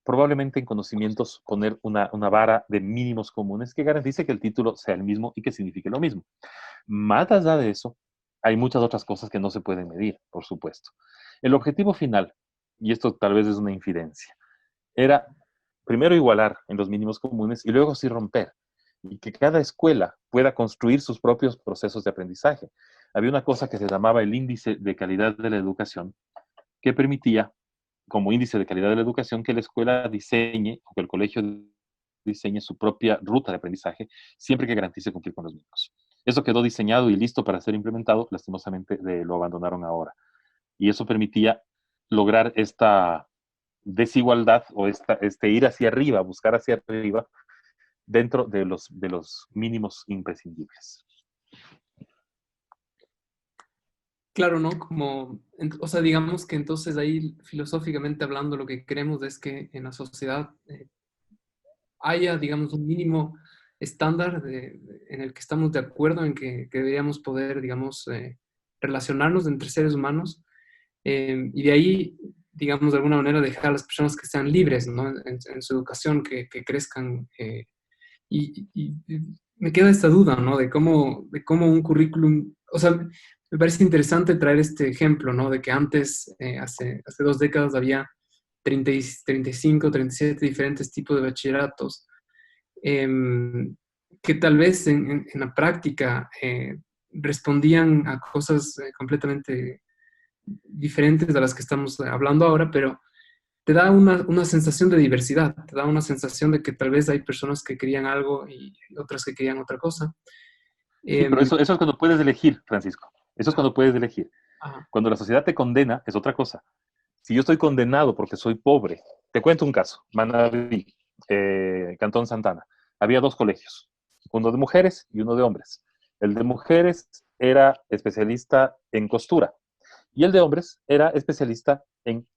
probablemente en conocimientos, poner una vara de mínimos comunes que garantice que el título sea el mismo y que signifique lo mismo. Más allá de eso, hay muchas otras cosas que no se pueden medir, por supuesto. El objetivo final, y esto tal vez es una infidencia, era primero igualar en los mínimos comunes y luego sí romper, y que cada escuela pueda construir sus propios procesos de aprendizaje. Había una cosa que se llamaba el índice de calidad de la educación, que permitía, como índice de calidad de la educación, que la escuela diseñe o que el colegio diseñe su propia ruta de aprendizaje, siempre que garantice cumplir con los mismos. Eso quedó diseñado y listo para ser implementado, lastimosamente lo abandonaron ahora. Y eso permitía lograr esta desigualdad o este ir hacia arriba, buscar hacia arriba, dentro de los mínimos imprescindibles. Claro, ¿no? O sea, digamos que entonces ahí filosóficamente hablando lo que queremos es que en la sociedad haya, digamos, un mínimo estándar en el que estamos de acuerdo en que deberíamos poder, digamos, relacionarnos entre seres humanos y de ahí, digamos, de alguna manera dejar a las personas que sean libres, ¿no? En su educación, que crezcan. Y me queda esta duda, ¿no? De cómo un currículum, o sea, me parece interesante traer este ejemplo, ¿no? De que antes, hace 2 décadas, había 35, 37 diferentes tipos de bachilleratos, em, que tal vez en la práctica respondían a cosas completamente diferentes de las que estamos hablando ahora, pero te da una sensación de diversidad, te da una sensación de que tal vez hay personas que querían algo y otras que querían otra cosa. Sí, pero Em, eso es cuando puedes elegir, Francisco. Eso es ajá, cuando puedes elegir. ajá, Cuando la sociedad te condena, es otra cosa. Si yo estoy condenado porque soy pobre, te cuento un caso. Manaví, Cantón Santana. Había dos colegios, uno de mujeres y uno de hombres. El de mujeres era especialista en costura y el de hombres era especialista en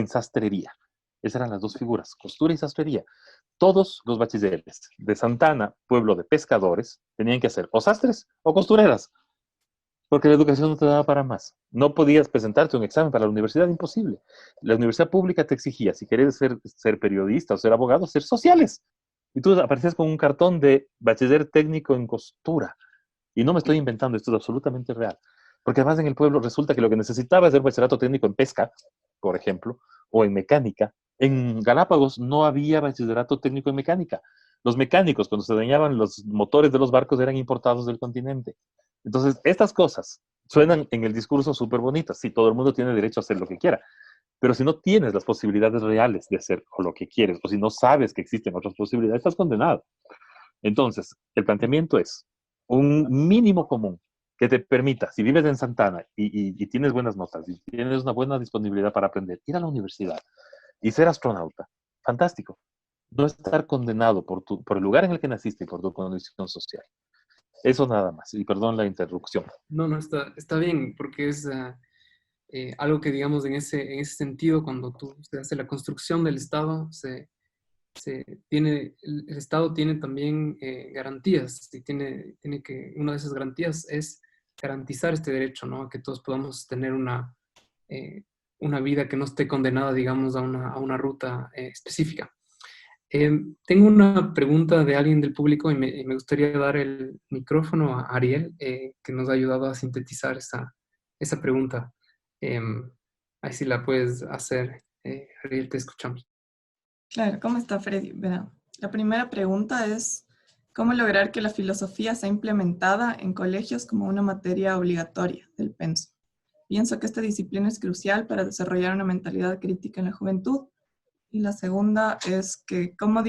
sastrería. Esas eran las dos figuras, costura y sastrería. Todos los bachilleres de Santana, pueblo de pescadores, tenían que ser o sastres o costureras, porque la educación no te daba para más. No podías presentarte un examen para la universidad, imposible. La universidad pública te exigía, si querías ser periodista o ser abogado, ser sociales. Y tú aparecías con un cartón de bachiller técnico en costura. Y no me estoy inventando, esto es absolutamente real. Porque además en el pueblo resulta que lo que necesitaba es el bachillerato técnico en pesca, por ejemplo, o en mecánica. En Galápagos no había bachillerato técnico en mecánica. Los mecánicos, cuando se dañaban los motores de los barcos, eran importados del continente. Entonces, estas cosas suenan en el discurso súper bonitas. Sí, todo el mundo tiene derecho a hacer lo que quiera. Pero si no tienes las posibilidades reales de hacer o lo que quieres, o si no sabes que existen otras posibilidades, estás condenado. Entonces, el planteamiento es un mínimo común que te permita, si vives en Santana y tienes buenas notas y tienes una buena disponibilidad para aprender, ir a la universidad y ser astronauta. Fantástico. No estar condenado por el lugar en el que naciste y por tu condición social. Eso nada más. Y perdón la interrupción. no, no, está bien, porque es algo que, digamos, en ese sentido, cuando se hace la construcción del Estado, el Estado tiene también garantías y una de esas garantías es garantizar este derecho, ¿no? A que todos podamos tener eh, una vida que no esté condenada, digamos, a una ruta específica. Tengo una pregunta de alguien del público y me gustaría dar el micrófono a Ariel, que nos ha ayudado a sintetizar esa pregunta. Ahí sí la puedes hacer. Ariel, te escuchamos. Claro, ¿cómo está Freddy? Verá, la primera pregunta es, ¿cómo lograr que la filosofía sea implementada en colegios como una materia obligatoria del pensum? Pienso que esta disciplina es crucial para desarrollar una mentalidad crítica en la juventud. Y la segunda es que cómo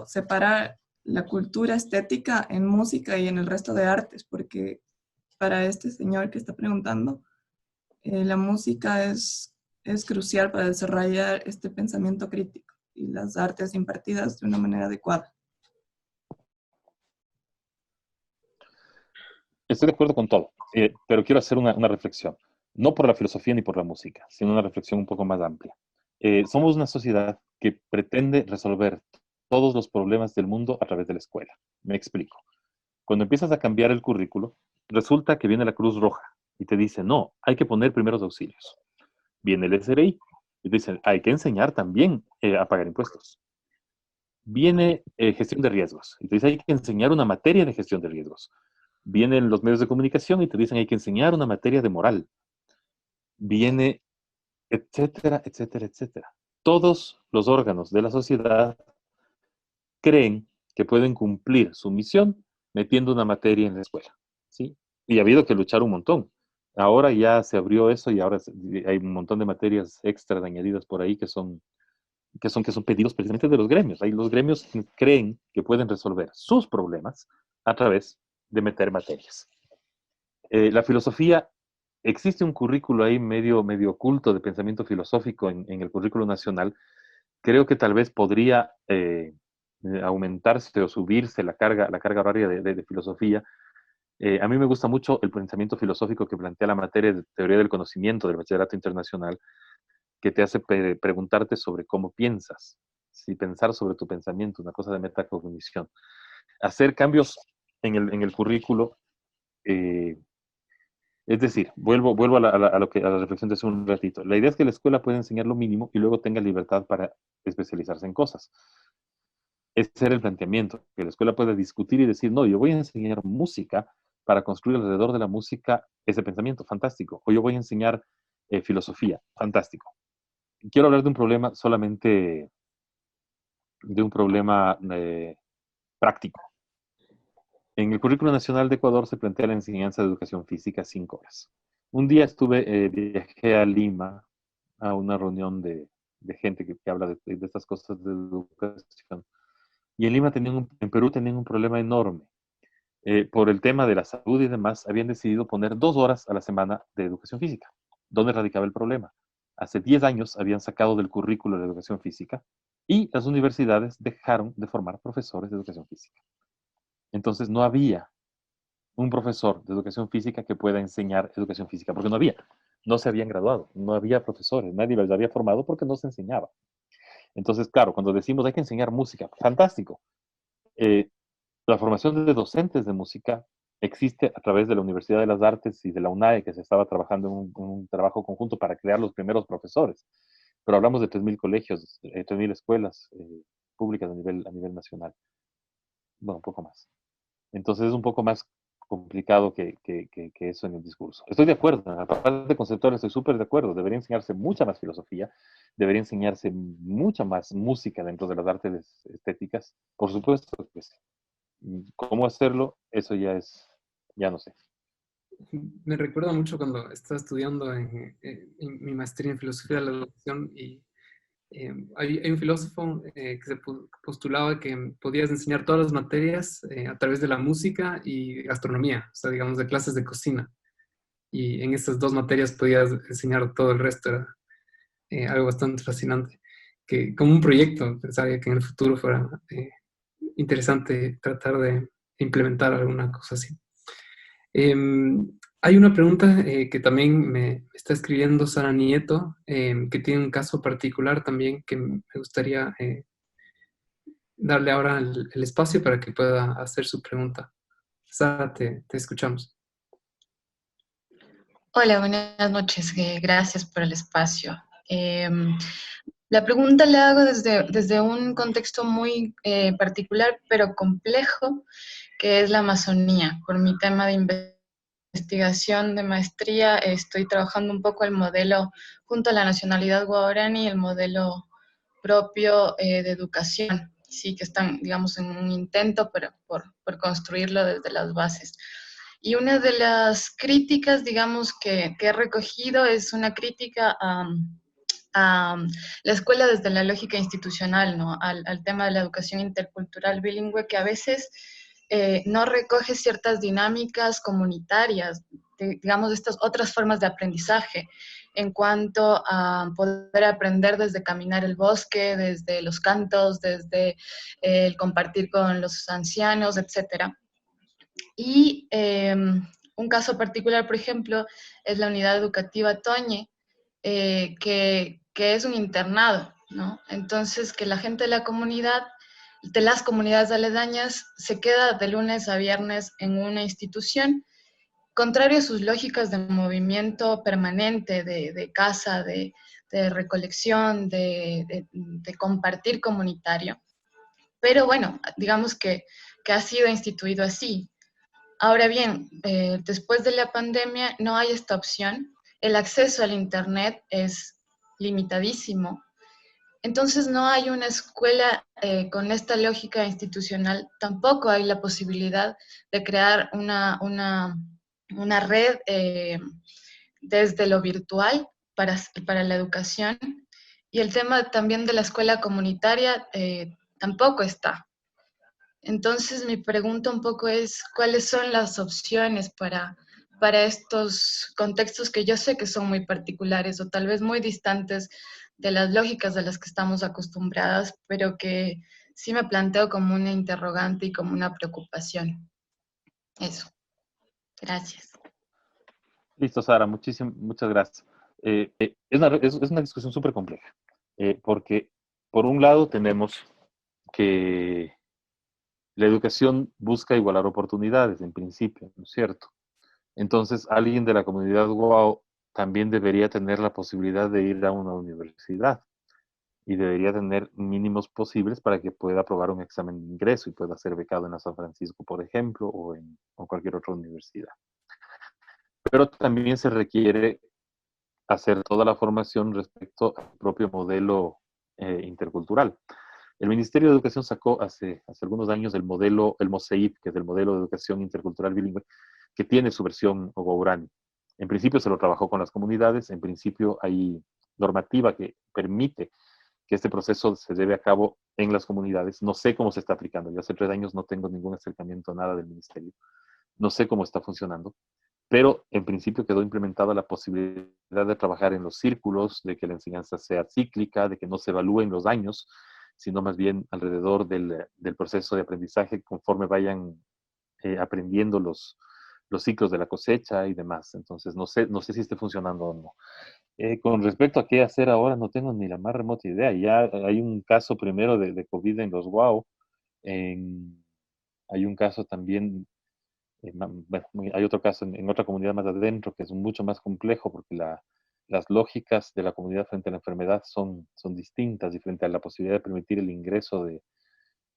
separar la cultura estética en música y en el resto de artes, porque para este señor que está preguntando, la música es crucial para desarrollar este pensamiento crítico y las artes impartidas de una manera adecuada. Estoy de acuerdo con todo, pero quiero hacer una reflexión. No por la filosofía ni por la música, sino una reflexión un poco más amplia. Somos una sociedad que pretende resolver todos los problemas del mundo a través de la escuela. Me explico. Cuando empiezas a cambiar el currículo, resulta que viene la Cruz Roja y te dice, no, hay que poner primeros auxilios. Viene el SRI y te dice, hay que enseñar también a pagar impuestos. Viene gestión de riesgos y te dice, hay que enseñar una materia de gestión de riesgos. Vienen los medios de comunicación y te dicen, hay que enseñar una materia de moral. Viene, etcétera, etcétera, etcétera. Todos los órganos de la sociedad creen que pueden cumplir su misión metiendo una materia en la escuela, ¿sí? Y ha habido que luchar un montón. Ahora ya se abrió eso y ahora hay un montón de materias extras añadidas por ahí que son pedidos precisamente de los gremios. Ahí los gremios creen que pueden resolver sus problemas a través de meter materias. La filosofía, existe un currículo ahí medio oculto de pensamiento filosófico en el currículo nacional. Creo que tal vez podría aumentarse o subirse la carga horaria de filosofía. A mí me gusta mucho el pensamiento filosófico que plantea la materia de teoría del conocimiento del bachillerato internacional, que te hace preguntarte sobre cómo piensas, si pensar sobre tu pensamiento, una cosa de metacognición. Hacer cambios en el currículo, es decir, vuelvo a la reflexión de hace un ratito. La idea es que la escuela pueda enseñar lo mínimo y luego tenga libertad para especializarse en cosas. Ese era el planteamiento, que la escuela pueda discutir y decir, no, yo voy a enseñar música para construir alrededor de la música ese pensamiento, fantástico. O yo voy a enseñar filosofía, fantástico. Quiero hablar de un problema solamente, de un problema práctico. En el Currículo Nacional de Ecuador se plantea la enseñanza de educación física 5 horas. Un día viajé a Lima a una reunión de gente que habla de estas cosas de educación. Y en Lima en Perú tenían un problema enorme. Por el tema de la salud y demás, habían decidido poner 2 horas a la semana de educación física. ¿Dónde radicaba el problema? Hace 10 años habían sacado del currículo de educación física y las universidades dejaron de formar profesores de educación física. Entonces no había un profesor de educación física que pueda enseñar educación física, porque no se habían graduado, no había profesores, nadie los había formado porque no se enseñaba. Entonces, claro, cuando decimos hay que enseñar música, fantástico. La formación de docentes de música existe a través de la Universidad de las Artes y de la UNAE, que se estaba trabajando en un trabajo conjunto para crear los primeros profesores. Pero hablamos de 3.000 colegios, 3.000 escuelas públicas a nivel nacional. Bueno, un poco más. Entonces es un poco más complicado que eso en el discurso. Estoy de acuerdo, en la parte conceptual estoy súper de acuerdo. Debería enseñarse mucha más filosofía, debería enseñarse mucha más música dentro de las artes estéticas. Por supuesto que sí. ¿Cómo hacerlo? Eso ya no sé. Me recuerda mucho cuando estaba estudiando en mi maestría en filosofía de la educación y hay un filósofo que se postulaba que podías enseñar todas las materias a través de la música y gastronomía, o sea, digamos, de clases de cocina. Y en esas dos materias podías enseñar todo el resto. Era algo bastante fascinante. Que como un proyecto, pensaría que en el futuro fuera interesante tratar de implementar alguna cosa así. Hay una pregunta que también me está escribiendo Sara Nieto, que tiene un caso particular también que me gustaría darle ahora el espacio para que pueda hacer su pregunta. Sara, te escuchamos. Hola, buenas noches. Gracias por el espacio. La pregunta la hago desde un contexto muy particular, pero complejo, que es la Amazonía. Por mi tema de investigación de maestría, estoy trabajando un poco el modelo junto a la nacionalidad guaraní, el modelo propio de educación. Sí, que están, digamos, en un intento por construirlo desde las bases. Y una de las críticas, digamos, que he recogido es una crítica a la escuela desde la lógica institucional, ¿no? Al tema de la educación intercultural bilingüe, que a veces no recoge ciertas dinámicas comunitarias, digamos, estas otras formas de aprendizaje, en cuanto a poder aprender desde caminar el bosque, desde los cantos, desde el compartir con los ancianos, etcétera. Y un caso particular, por ejemplo, es la unidad educativa Toñe, que es un internado, ¿no? Entonces, que la gente de la comunidad, de las comunidades aledañas, se queda de lunes a viernes en una institución, contrario a sus lógicas de movimiento permanente, de casa, de recolección, de compartir comunitario. Pero bueno, digamos que ha sido instituido así. Ahora bien, después de la pandemia no hay esta opción. El acceso al Internet es limitadísimo. Entonces no hay una escuela con esta lógica institucional. Tampoco hay la posibilidad de crear una red desde lo virtual para la educación. Y el tema también de la escuela comunitaria tampoco está. Entonces mi pregunta un poco es, ¿cuáles son las opciones para estos contextos que yo sé que son muy particulares o tal vez muy distantes de las lógicas de las que estamos acostumbradas, pero que sí me planteo como una interrogante y como una preocupación. Eso. Gracias. Listo, Sara, muchas gracias. Es una discusión súper compleja, porque por un lado tenemos que la educación busca igualar oportunidades, en principio, ¿no es cierto? Entonces, alguien de la comunidad Guau también debería tener la posibilidad de ir a una universidad y debería tener mínimos posibles para que pueda aprobar un examen de ingreso y pueda ser becado en la San Francisco, por ejemplo, o cualquier otra universidad. Pero también se requiere hacer toda la formación respecto al propio modelo intercultural. El Ministerio de Educación sacó hace algunos años el modelo, el MOSEIP, que es el modelo de educación intercultural bilingüe, que tiene su versión guaurani. En principio se lo trabajó con las comunidades, en principio hay normativa que permite que este proceso se lleve a cabo en las comunidades. No sé cómo se está aplicando. Yo hace 3 años no tengo ningún acercamiento a nada del ministerio. No sé cómo está funcionando, pero en principio quedó implementada la posibilidad de trabajar en los círculos, de que la enseñanza sea cíclica, de que no se evalúen los años, sino más bien alrededor del proceso de aprendizaje conforme vayan aprendiendo los ciclos de la cosecha y demás. Entonces, no sé si esté funcionando o no. Con respecto a qué hacer ahora, no tengo ni la más remota idea. Ya hay un caso primero de COVID en los Guau. Hay un caso también, bueno, hay otro caso en otra comunidad más adentro que es mucho más complejo porque las lógicas de la comunidad frente a la enfermedad son distintas y frente a la posibilidad de permitir el ingreso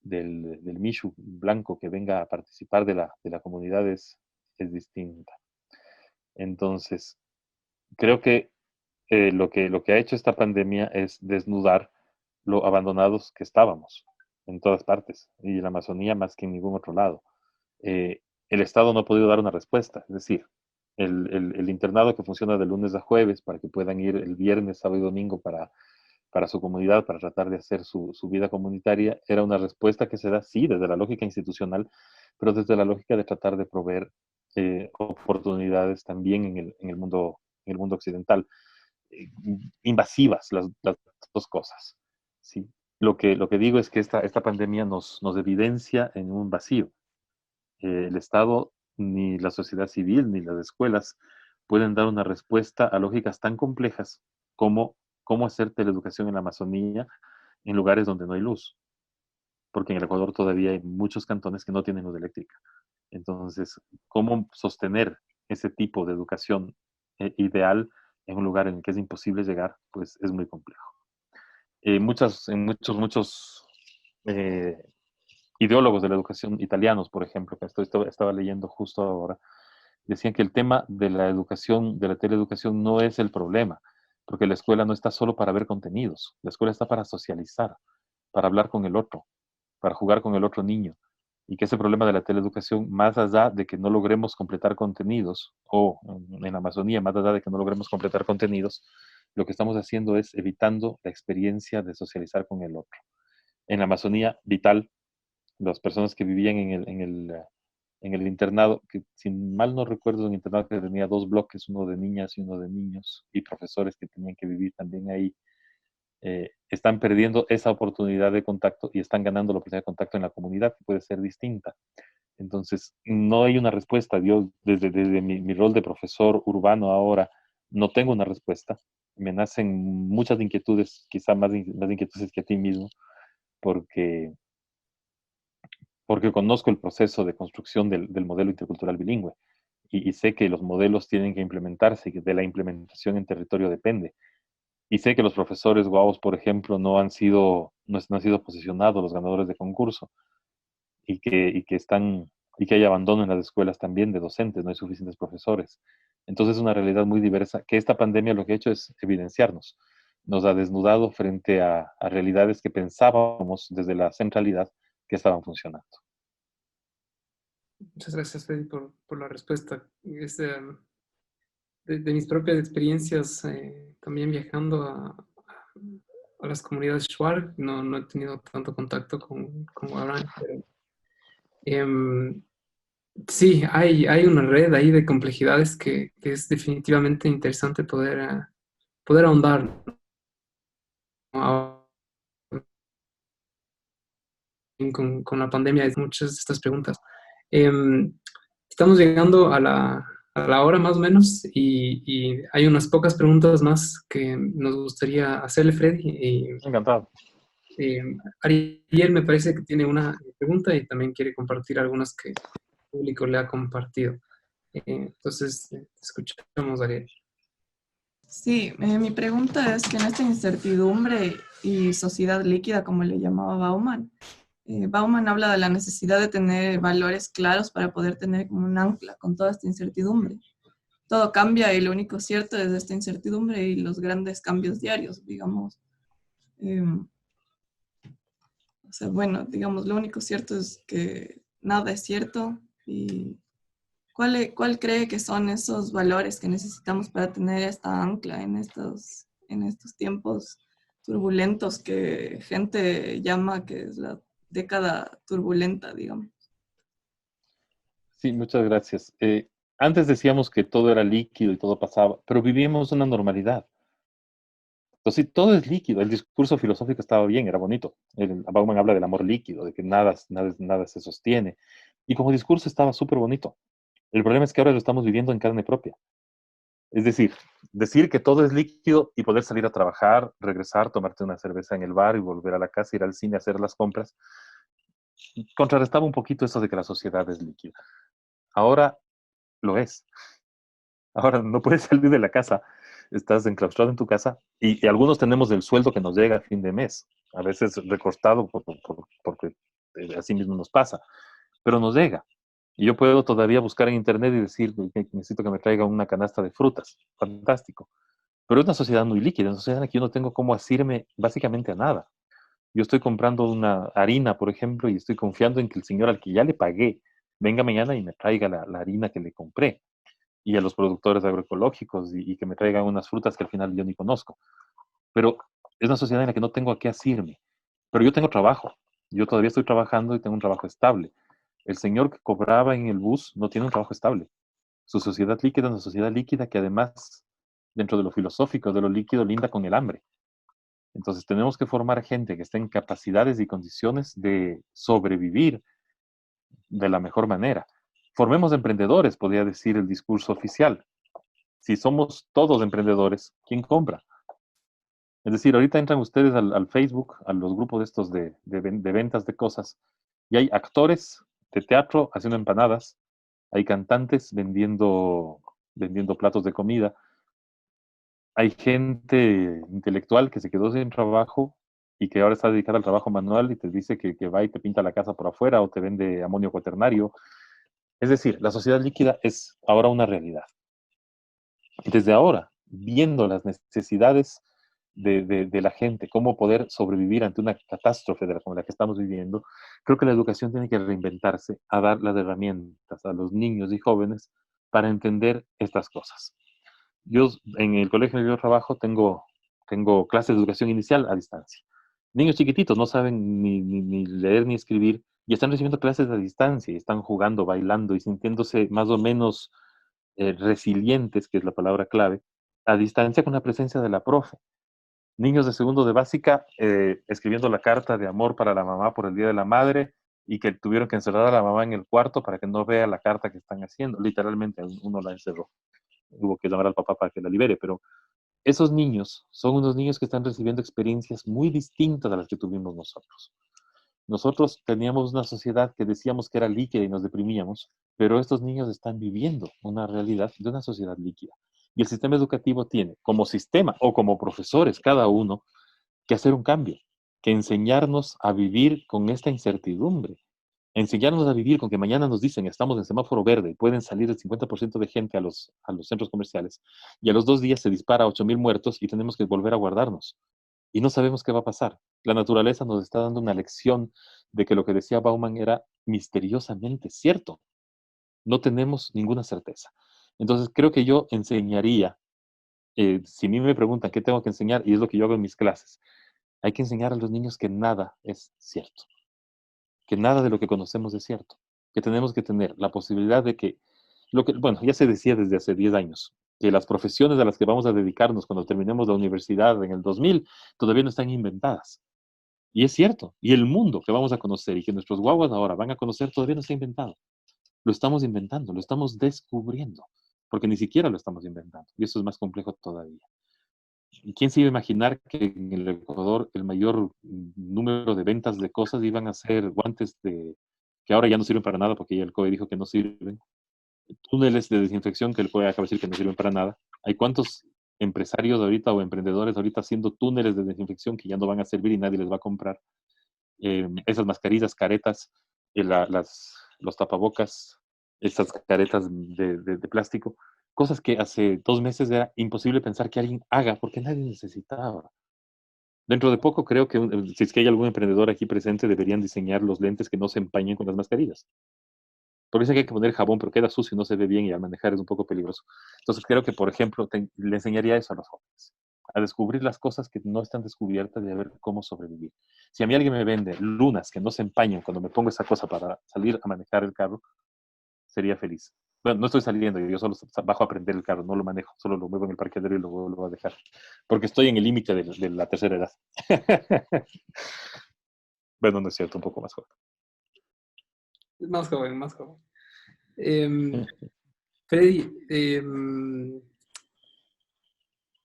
del Mishu blanco que venga a participar de la comunidad es distinta. Entonces, creo que lo que ha hecho esta pandemia es desnudar lo abandonados que estábamos en todas partes, y en la Amazonía más que en ningún otro lado. El Estado no ha podido dar una respuesta, es decir, el internado que funciona de lunes a jueves para que puedan ir el viernes, sábado y domingo para su comunidad, para tratar de hacer su vida comunitaria, era una respuesta que se da, sí, desde la lógica institucional, pero desde la lógica de tratar de proveer oportunidades también en el mundo occidental, invasivas las dos cosas. ¿Sí? Lo que digo es que esta pandemia nos evidencia en un vacío. El Estado, ni la sociedad civil, ni las escuelas pueden dar una respuesta a lógicas tan complejas como cómo hacer teleeducación en la Amazonía en lugares donde no hay luz, porque en el Ecuador todavía hay muchos cantones que no tienen luz eléctrica. Entonces, ¿cómo sostener ese tipo de educación ideal en un lugar en el que es imposible llegar? Pues es muy complejo. Muchos eh, ideólogos de la educación italianos, por ejemplo, que estaba leyendo justo ahora, decían que el tema de la educación, de la teleeducación, no es el problema, porque la escuela no está solo para ver contenidos, la escuela está para socializar, para hablar con el otro, para jugar con el otro niño. Y que ese problema de la teleeducación, más allá de que no logremos completar contenidos, o en Amazonía, más allá de que no logremos completar contenidos, lo que estamos haciendo es evitando la experiencia de socializar con el otro. En la Amazonía, vital, las personas que vivían en el internado, que si mal no recuerdo, un internado que tenía 2 bloques, uno de niñas y uno de niños, y profesores que tenían que vivir también ahí, están perdiendo esa oportunidad de contacto y están ganando la oportunidad de contacto en la comunidad, que puede ser distinta. Entonces, no hay una respuesta. Yo, desde mi rol de profesor urbano ahora, no tengo una respuesta. Me nacen muchas inquietudes, quizá más inquietudes que a ti mismo, porque conozco el proceso de construcción del modelo intercultural bilingüe y sé que los modelos tienen que implementarse y que de la implementación en territorio depende. Y sé que los profesores guaos, por ejemplo, no han sido posicionados los ganadores de concurso y que hay abandono en las escuelas también de docentes, no hay suficientes profesores. Entonces es una realidad muy diversa que esta pandemia lo que ha hecho es evidenciarnos. Nos ha desnudado frente a realidades que pensábamos desde la centralidad que estaban funcionando. Muchas gracias, Freddy, por la respuesta. De mis propias experiencias, también viajando a las comunidades Shuar, no he tenido tanto contacto con Guarani, pero sí, hay una red ahí de complejidades que es definitivamente interesante poder ahondar, ¿no? con la pandemia hay muchas de estas preguntas. Estamos llegando a la hora más o menos y hay unas pocas preguntas más que nos gustaría hacerle, Freddy. Encantado. Ariel me parece que tiene una pregunta y también quiere compartir algunas que el público le ha compartido. Entonces, te escuchamos, Ariel. Sí, mi pregunta es que en esta incertidumbre y sociedad líquida, como le llamaba Bauman, Bauman habla de la necesidad de tener valores claros para poder tener como un ancla con toda esta incertidumbre. Todo cambia y lo único cierto es esta incertidumbre y los grandes cambios diarios, digamos. O sea, bueno, digamos, lo único cierto es que nada es cierto. ¿Y cuál cree que son esos valores que necesitamos para tener esta ancla en estos tiempos turbulentos que gente llama que es la década turbulenta, digamos? Sí, muchas gracias. Antes decíamos que todo era líquido y todo pasaba, pero vivíamos una normalidad. Entonces, sí, todo es líquido. El discurso filosófico estaba bien, era bonito. Bauman habla del amor líquido, de que nada se sostiene. Y como discurso estaba súper bonito. El problema es que ahora lo estamos viviendo en carne propia. Es decir que todo es líquido y poder salir a trabajar, regresar, tomarte una cerveza en el bar y volver a la casa, ir al cine, hacer las compras, contrarrestaba un poquito eso de que la sociedad es líquida. Ahora lo es. Ahora no puedes salir de la casa, estás enclaustrado en tu casa y algunos tenemos el sueldo que nos llega a fin de mes, a veces recortado porque así mismo nos pasa, pero nos llega. Y yo puedo todavía buscar en internet y decir que necesito que me traiga una canasta de frutas. Fantástico. Pero es una sociedad muy líquida, es una sociedad en la que yo no tengo cómo asirme básicamente a nada. Yo estoy comprando una harina, por ejemplo, y estoy confiando en que el señor al que ya le pagué venga mañana y me traiga la harina que le compré y a los productores agroecológicos y que me traigan unas frutas que al final yo ni conozco. Pero es una sociedad en la que no tengo a qué asirme. Pero yo tengo trabajo. Yo todavía estoy trabajando y tengo un trabajo estable. El señor que cobraba en el bus no tiene un trabajo estable. Su sociedad líquida es una sociedad líquida que además, dentro de lo filosófico, de lo líquido, linda con el hambre. Entonces tenemos que formar gente que esté en capacidades y condiciones de sobrevivir de la mejor manera. Formemos emprendedores, podría decir el discurso oficial. Si somos todos emprendedores, ¿quién compra? Es decir, ahorita entran ustedes al Facebook, a los grupos estos de ventas de cosas, y hay actores de teatro haciendo empanadas, hay cantantes vendiendo platos de comida, hay gente intelectual que se quedó sin trabajo y que ahora está dedicada al trabajo manual y te dice que va y te pinta la casa por afuera o te vende amonio cuaternario. Es decir, la sociedad líquida es ahora una realidad. Desde ahora, viendo las necesidades de la gente, cómo poder sobrevivir ante una catástrofe como la que estamos viviendo, creo que la educación tiene que reinventarse a dar las herramientas a los niños y jóvenes para entender estas cosas. Yo en el colegio en el que yo trabajo tengo clases de educación inicial a distancia. Niños chiquititos no saben ni leer ni escribir y están recibiendo clases a distancia y están jugando, bailando y sintiéndose más o menos resilientes, que es la palabra clave, a distancia con la presencia de la profe. Niños de segundo de básica escribiendo la carta de amor para la mamá por el Día de la Madre y que tuvieron que encerrar a la mamá en el cuarto para que no vea la carta que están haciendo. Literalmente uno la encerró. Hubo que llamar al papá para que la libere, pero esos niños son unos niños que están recibiendo experiencias muy distintas a las que tuvimos nosotros. Nosotros teníamos una sociedad que decíamos que era líquida y nos deprimíamos, pero estos niños están viviendo una realidad de una sociedad líquida. Y el sistema educativo tiene, como sistema o como profesores, cada uno, que hacer un cambio, que enseñarnos a vivir con esta incertidumbre, enseñarnos a vivir con que mañana nos dicen estamos en semáforo verde y pueden salir el 50% de gente a los centros comerciales y a los 2 días se dispara a 8,000 muertos y tenemos que volver a guardarnos. Y no sabemos qué va a pasar. La naturaleza nos está dando una lección de que lo que decía Bauman era misteriosamente cierto. No tenemos ninguna certeza. Entonces creo que yo enseñaría, si a mí me preguntan qué tengo que enseñar, y es lo que yo hago en mis clases, hay que enseñar a los niños que nada es cierto, que nada de lo que conocemos es cierto, que tenemos que tener la posibilidad de que, bueno, ya se decía desde hace 10 años, que las profesiones a las que vamos a dedicarnos cuando terminemos la universidad en el 2000 todavía no están inventadas. Y es cierto, y el mundo que vamos a conocer y que nuestros guaguas ahora van a conocer todavía no está inventado. Lo estamos inventando, lo estamos descubriendo, porque ni siquiera lo estamos inventando. Y eso es más complejo todavía. ¿Y quién se iba a imaginar que en el Ecuador el mayor número de ventas de cosas iban a ser guantes que ahora ya no sirven para nada porque ya el COE dijo que no sirven, túneles de desinfección que el COE acaba de decir que no sirven para nada? ¿Hay cuántos empresarios ahorita o emprendedores ahorita haciendo túneles de desinfección que ya no van a servir y nadie les va a comprar? Esas mascarillas, caretas, los tapabocas, esas caretas de plástico, cosas que hace 2 meses era imposible pensar que alguien haga porque nadie necesitaba. Dentro de poco creo que si es que hay algún emprendedor aquí presente, deberían diseñar los lentes que no se empañen con las mascarillas. Porque dicen que hay que poner jabón, pero queda sucio y no se ve bien y al manejar es un poco peligroso. Entonces creo que, por ejemplo, le enseñaría eso a los jóvenes, a descubrir las cosas que no están descubiertas y a ver cómo sobrevivir. Si a mí alguien me vende lunas que no se empañan cuando me pongo esa cosa para salir a manejar el carro, sería feliz. Bueno, no estoy saliendo, yo solo bajo a aprender el carro, no lo manejo, solo lo muevo en el parqueadero y lo vuelvo a dejar. Porque estoy en el límite de la tercera edad. Bueno, no es cierto, un poco más joven. Más joven, más joven. Freddy,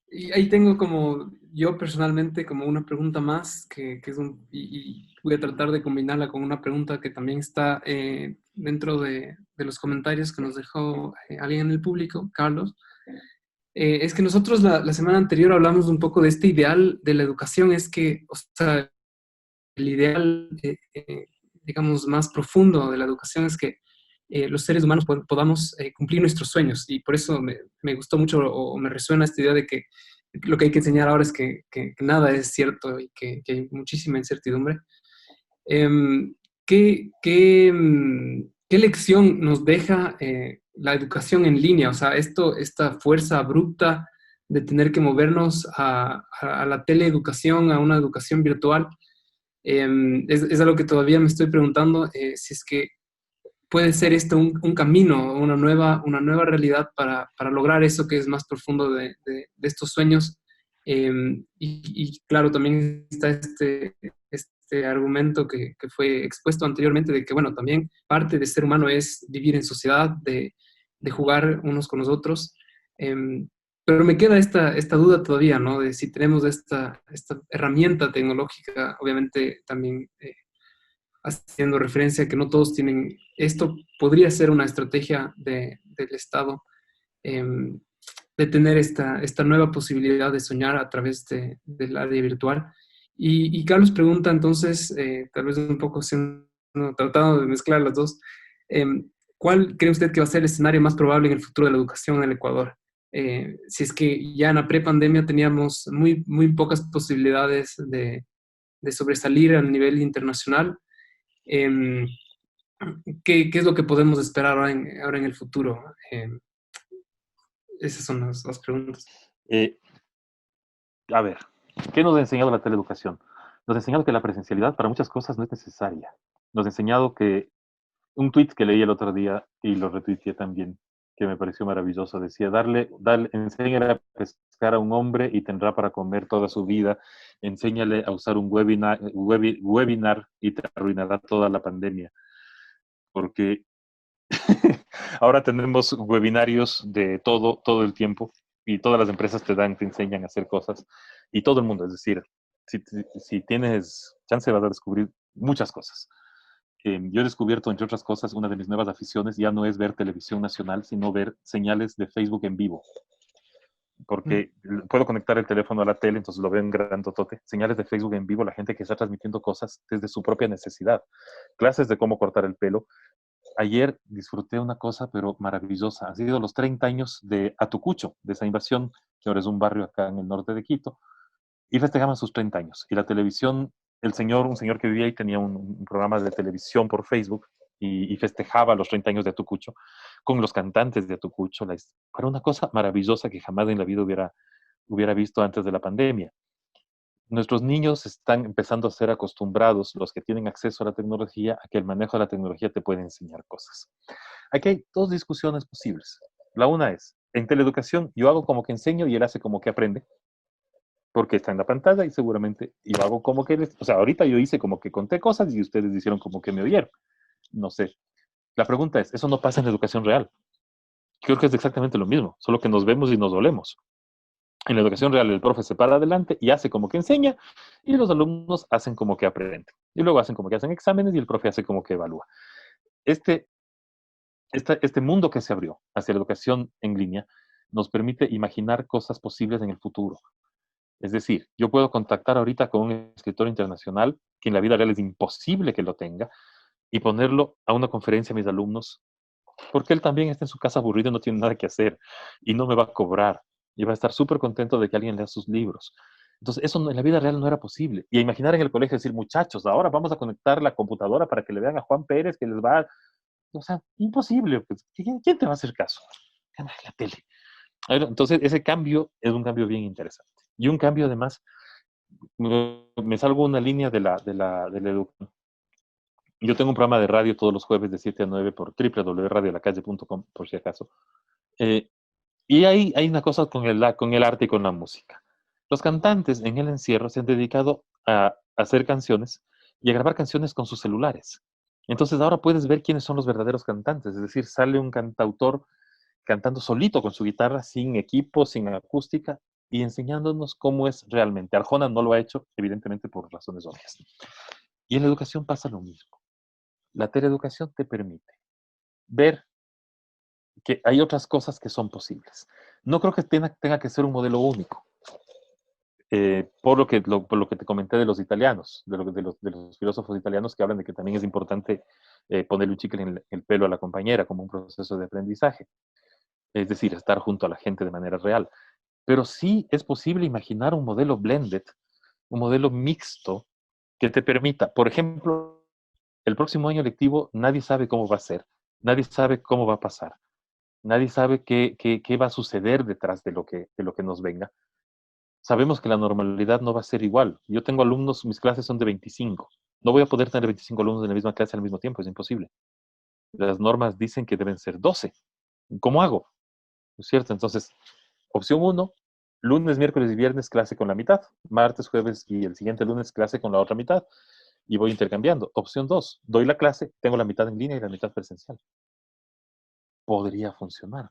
y ahí tengo como, yo personalmente, como una pregunta más, que es y voy a tratar de combinarla con una pregunta que también está dentro de los comentarios que nos dejó alguien en el público, Carlos. Es que nosotros la semana anterior hablamos un poco de este ideal de la educación, es que, o sea, el ideal, digamos, más profundo de la educación es que los seres humanos podamos cumplir nuestros sueños. Y por eso me gustó mucho o me resuena esta idea de que lo que hay que enseñar ahora es que nada es cierto y que hay muchísima incertidumbre. ¿Qué lección nos deja la educación en línea? O sea, esta fuerza abrupta de tener que movernos a la teleeducación, a una educación virtual. Es algo que todavía me estoy preguntando, si es que puede ser esto un camino, una nueva realidad para lograr eso que es más profundo de estos sueños. Y claro, también está este argumento que fue expuesto anteriormente de que, bueno, también parte de ser humano es vivir en sociedad, de jugar unos con los otros. Pero me queda esta duda todavía, ¿no? De si tenemos esta herramienta tecnológica, obviamente también haciendo referencia a que no todos tienen, esto podría ser una estrategia del Estado, de tener esta nueva posibilidad de soñar a través del área virtual. Y Carlos pregunta entonces, tal vez un poco tratando de mezclar las dos, ¿cuál cree usted que va a ser el escenario más probable en el futuro de la educación en el Ecuador? Si es que ya en la prepandemia teníamos muy, muy pocas posibilidades de sobresalir a nivel internacional. Em, ¿qué es lo que podemos esperar ahora en el futuro? Esas son las preguntas. Eh, a ver, ¿qué nos ha enseñado la teleeducación? Nos ha enseñado que la presencialidad para muchas cosas no es necesaria. Nos ha enseñado que un tweet que leí el otro día y lo retuiteé también, que me pareció maravilloso, decía, enséñale a pescar a un hombre y tendrá para comer toda su vida, enséñale a usar un webinar y te arruinará toda la pandemia. Porque ahora tenemos webinarios de todo el tiempo y todas las empresas te enseñan a hacer cosas y todo el mundo, es decir, si tienes chance vas a descubrir muchas cosas. Yo he descubierto, entre otras cosas, una de mis nuevas aficiones ya no es ver televisión nacional, sino ver señales de Facebook en vivo. Porque puedo conectar el teléfono a la tele, entonces lo veo en grandotote. Señales de Facebook en vivo, la gente que está transmitiendo cosas desde su propia necesidad. Clases de cómo cortar el pelo. Ayer disfruté una cosa, pero maravillosa. Han sido los 30 años de Atucucho, de esa invasión, que ahora es un barrio acá en el norte de Quito, y festejaban sus 30 años. Y la televisión, un señor que vivía ahí tenía un programa de televisión por Facebook y festejaba los 30 años de Atucucho con los cantantes de Atucucho. Era una cosa maravillosa que jamás en la vida hubiera visto antes de la pandemia. Nuestros niños están empezando a ser acostumbrados, los que tienen acceso a la tecnología, a que el manejo de la tecnología te puede enseñar cosas. Aquí hay dos discusiones posibles. La una es, en teleeducación yo hago como que enseño y él hace como que aprende. porque está en la pantalla y seguramente yo hago como que, o sea, ahorita yo hice como que conté cosas y ustedes hicieron como que me oyeron. No sé. La pregunta es, ¿eso no pasa en la educación real? Creo que es exactamente lo mismo, solo que nos vemos y nos dolemos. En la educación real el profe se para adelante y hace como que enseña y los alumnos hacen como que aprenden. Y luego hacen como que hacen exámenes y el profe hace como que evalúa. Este mundo que se abrió hacia la educación en línea nos permite imaginar cosas posibles en el futuro. Es decir, yo puedo contactar ahorita con un escritor internacional que en la vida real es imposible que lo tenga y ponerlo a una conferencia a mis alumnos porque él también está en su casa aburrido y no tiene nada que hacer y no me va a cobrar y va a estar súper contento de que alguien lea sus libros. Entonces, eso en la vida real no era posible. Y imaginar en el colegio decir, muchachos, ahora vamos a conectar la computadora para que le vean a Juan Pérez que les va a... O sea, imposible. Pues, ¿quién te va a hacer caso? La tele. Entonces, ese cambio es un cambio bien interesante. Y un cambio, además, me salgo una línea de la educación. Yo tengo un programa de radio todos los jueves de 7 a 9 por www.radiolacalle.com, por si acaso. Y hay una cosa con el arte y con la música. Los cantantes en el encierro se han dedicado a hacer canciones y a grabar canciones con sus celulares. Entonces ahora puedes ver quiénes son los verdaderos cantantes. Es decir, sale un cantautor cantando solito con su guitarra, sin equipo, sin acústica, y enseñándonos cómo es realmente. Arjona no lo ha hecho, evidentemente por razones obvias. Y en la educación pasa lo mismo. La teleeducación te permite ver que hay otras cosas que son posibles. No creo que tenga que ser un modelo único. Por lo que te comenté de los italianos, de los filósofos italianos que hablan de que también es importante ponerle un chicle en el pelo a la compañera como un proceso de aprendizaje. Es decir, estar junto a la gente de manera real. Pero sí es posible imaginar un modelo blended, un modelo mixto que te permita, por ejemplo, el próximo año lectivo nadie sabe cómo va a ser, nadie sabe cómo va a pasar, nadie sabe qué va a suceder detrás de lo que nos venga. Sabemos que la normalidad no va a ser igual. Yo tengo alumnos, mis clases son de 25. No voy a poder tener 25 alumnos en la misma clase al mismo tiempo, es imposible. Las normas dicen que deben ser 12. ¿Cómo hago? ¿No es cierto? Entonces, opción 1, lunes, miércoles y viernes clase con la mitad, martes, jueves y el siguiente lunes clase con la otra mitad. Y voy intercambiando. Opción 2, doy la clase, tengo la mitad en línea y la mitad presencial. Podría funcionar.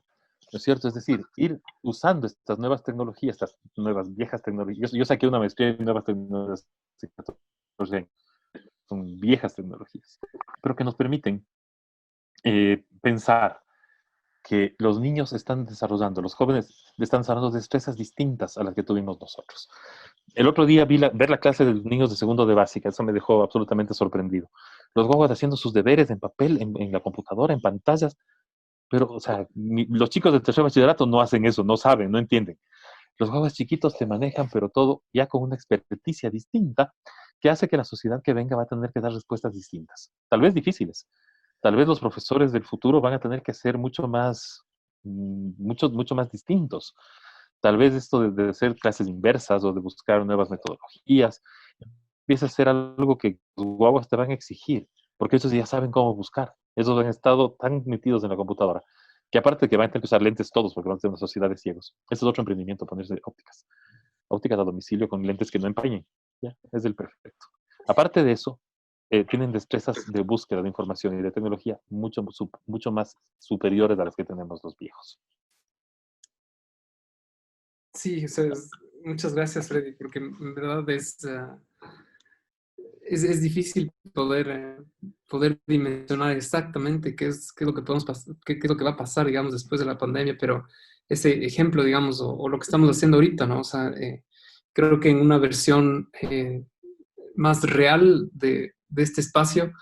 ¿No es cierto? Es decir, ir usando estas nuevas tecnologías, estas nuevas viejas tecnologías. Yo saqué una maestría en nuevas tecnologías, son viejas tecnologías, pero que nos permiten pensar que los niños están desarrollando, los jóvenes están desarrollando destrezas distintas a las que tuvimos nosotros. El otro día ver la clase de los niños de segundo de básica, eso me dejó absolutamente sorprendido. Los guaguas haciendo sus deberes en papel, en la computadora, en pantallas, pero, o sea, los chicos del tercer bachillerato no hacen eso, no saben, no entienden. Los guaguas chiquitos te manejan, pero todo ya con una experticia distinta que hace que la sociedad que venga va a tener que dar respuestas distintas, tal vez difíciles. Tal vez los profesores del futuro van a tener que ser mucho más distintos. Tal vez esto de hacer clases inversas o de buscar nuevas metodologías empieza a ser algo que los guaguas te van a exigir, porque ellos ya saben cómo buscar. Ellos han estado tan metidos en la computadora que aparte de que van a tener que usar lentes todos porque van a ser una sociedad de ciegos. Ese es otro emprendimiento, ponerse ópticas. Ópticas a domicilio con lentes que no empañen. ¿Ya? Es el perfecto. Aparte de eso, tienen destrezas de búsqueda de información y de tecnología mucho más superiores a las que tenemos los viejos. Sí, o sea, muchas gracias, Freddy, porque en verdad es difícil poder dimensionar exactamente qué es lo que podemos qué es lo que va a pasar, digamos, después de la pandemia, pero ese ejemplo, digamos, o lo que estamos haciendo ahorita, ¿no? O sea, creo que en una versión más real de este espacio,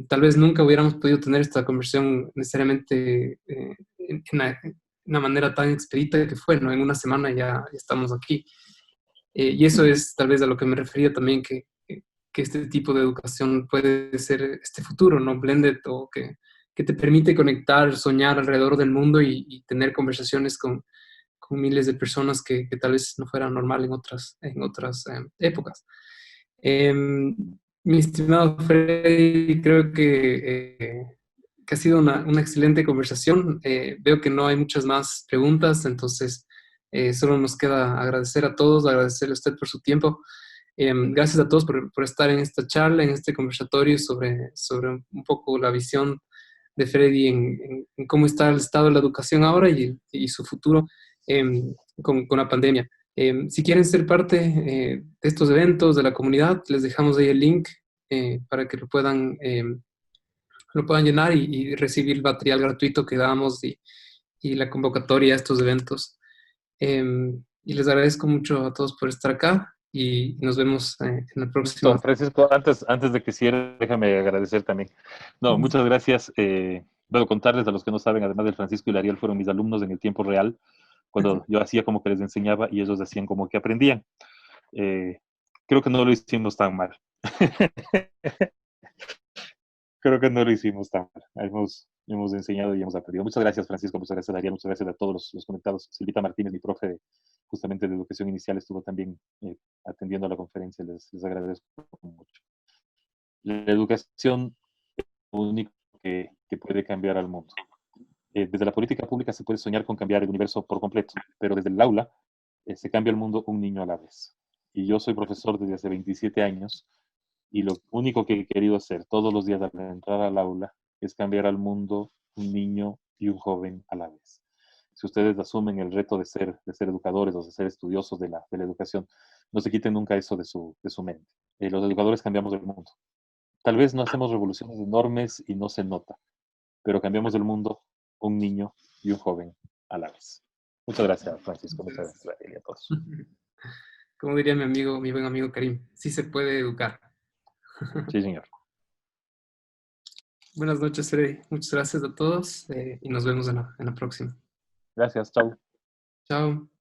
tal vez nunca hubiéramos podido tener esta conversión necesariamente en una manera tan expedita que fue, ¿no? En una semana ya estamos aquí. Y eso es tal vez a lo que me refería también, que este tipo de educación puede ser este futuro, ¿no? Blended, o que te permite conectar, soñar alrededor del mundo y tener conversaciones con miles de personas que tal vez no fuera normal en otras épocas. Mi estimado Freddy, creo que ha sido una excelente conversación. Veo que no hay muchas más preguntas, entonces Solo nos queda agradecer a todos, agradecerle a usted por su tiempo. Gracias a todos por estar en esta charla, en este conversatorio sobre un poco la visión de Freddy en cómo está el estado de la educación ahora y su futuro con la pandemia. Si quieren ser parte de estos eventos de la comunidad, les dejamos ahí el link para que lo puedan llenar y recibir el material gratuito que damos y la convocatoria a estos eventos. Y les agradezco mucho a todos por estar acá y nos vemos en la próxima. No, Francisco, antes de que cierre, déjame agradecer también. No, muchas gracias. Bueno, contarles a los que no saben, además del Francisco y la Ariel, fueron mis alumnos en el tiempo real, cuando yo hacía como que les enseñaba y ellos hacían como que aprendían. Creo que no lo hicimos tan mal. Creo que no lo hicimos tan mal. Hemos enseñado y hemos aprendido. Muchas gracias, Francisco. Muchas gracias, Ariel. Muchas gracias a todos los conectados. Silvita Martínez, mi profe justamente de educación inicial, estuvo también atendiendo a la conferencia. Les agradezco mucho. La educación es lo único que puede cambiar al mundo. Desde la política pública se puede soñar con cambiar el universo por completo, pero desde el aula se cambia el mundo un niño a la vez. Y yo soy profesor desde hace 27 años y lo único que he querido hacer todos los días al entrar al aula es cambiar al mundo un niño y un joven a la vez. Si ustedes asumen el reto de ser educadores o de ser estudiosos de la educación, no se quiten nunca eso de su mente. Los educadores cambiamos el mundo. Tal vez no hacemos revoluciones enormes y no se nota, pero cambiamos el mundo un niño y un joven a la vez. Muchas gracias, Francisco. Muchas gracias a todos. Como diría mi buen amigo Karim, sí se puede educar. Sí, señor. Buenas noches, Freddy. Muchas gracias a todos y nos vemos en la próxima. Gracias, chao. Chao.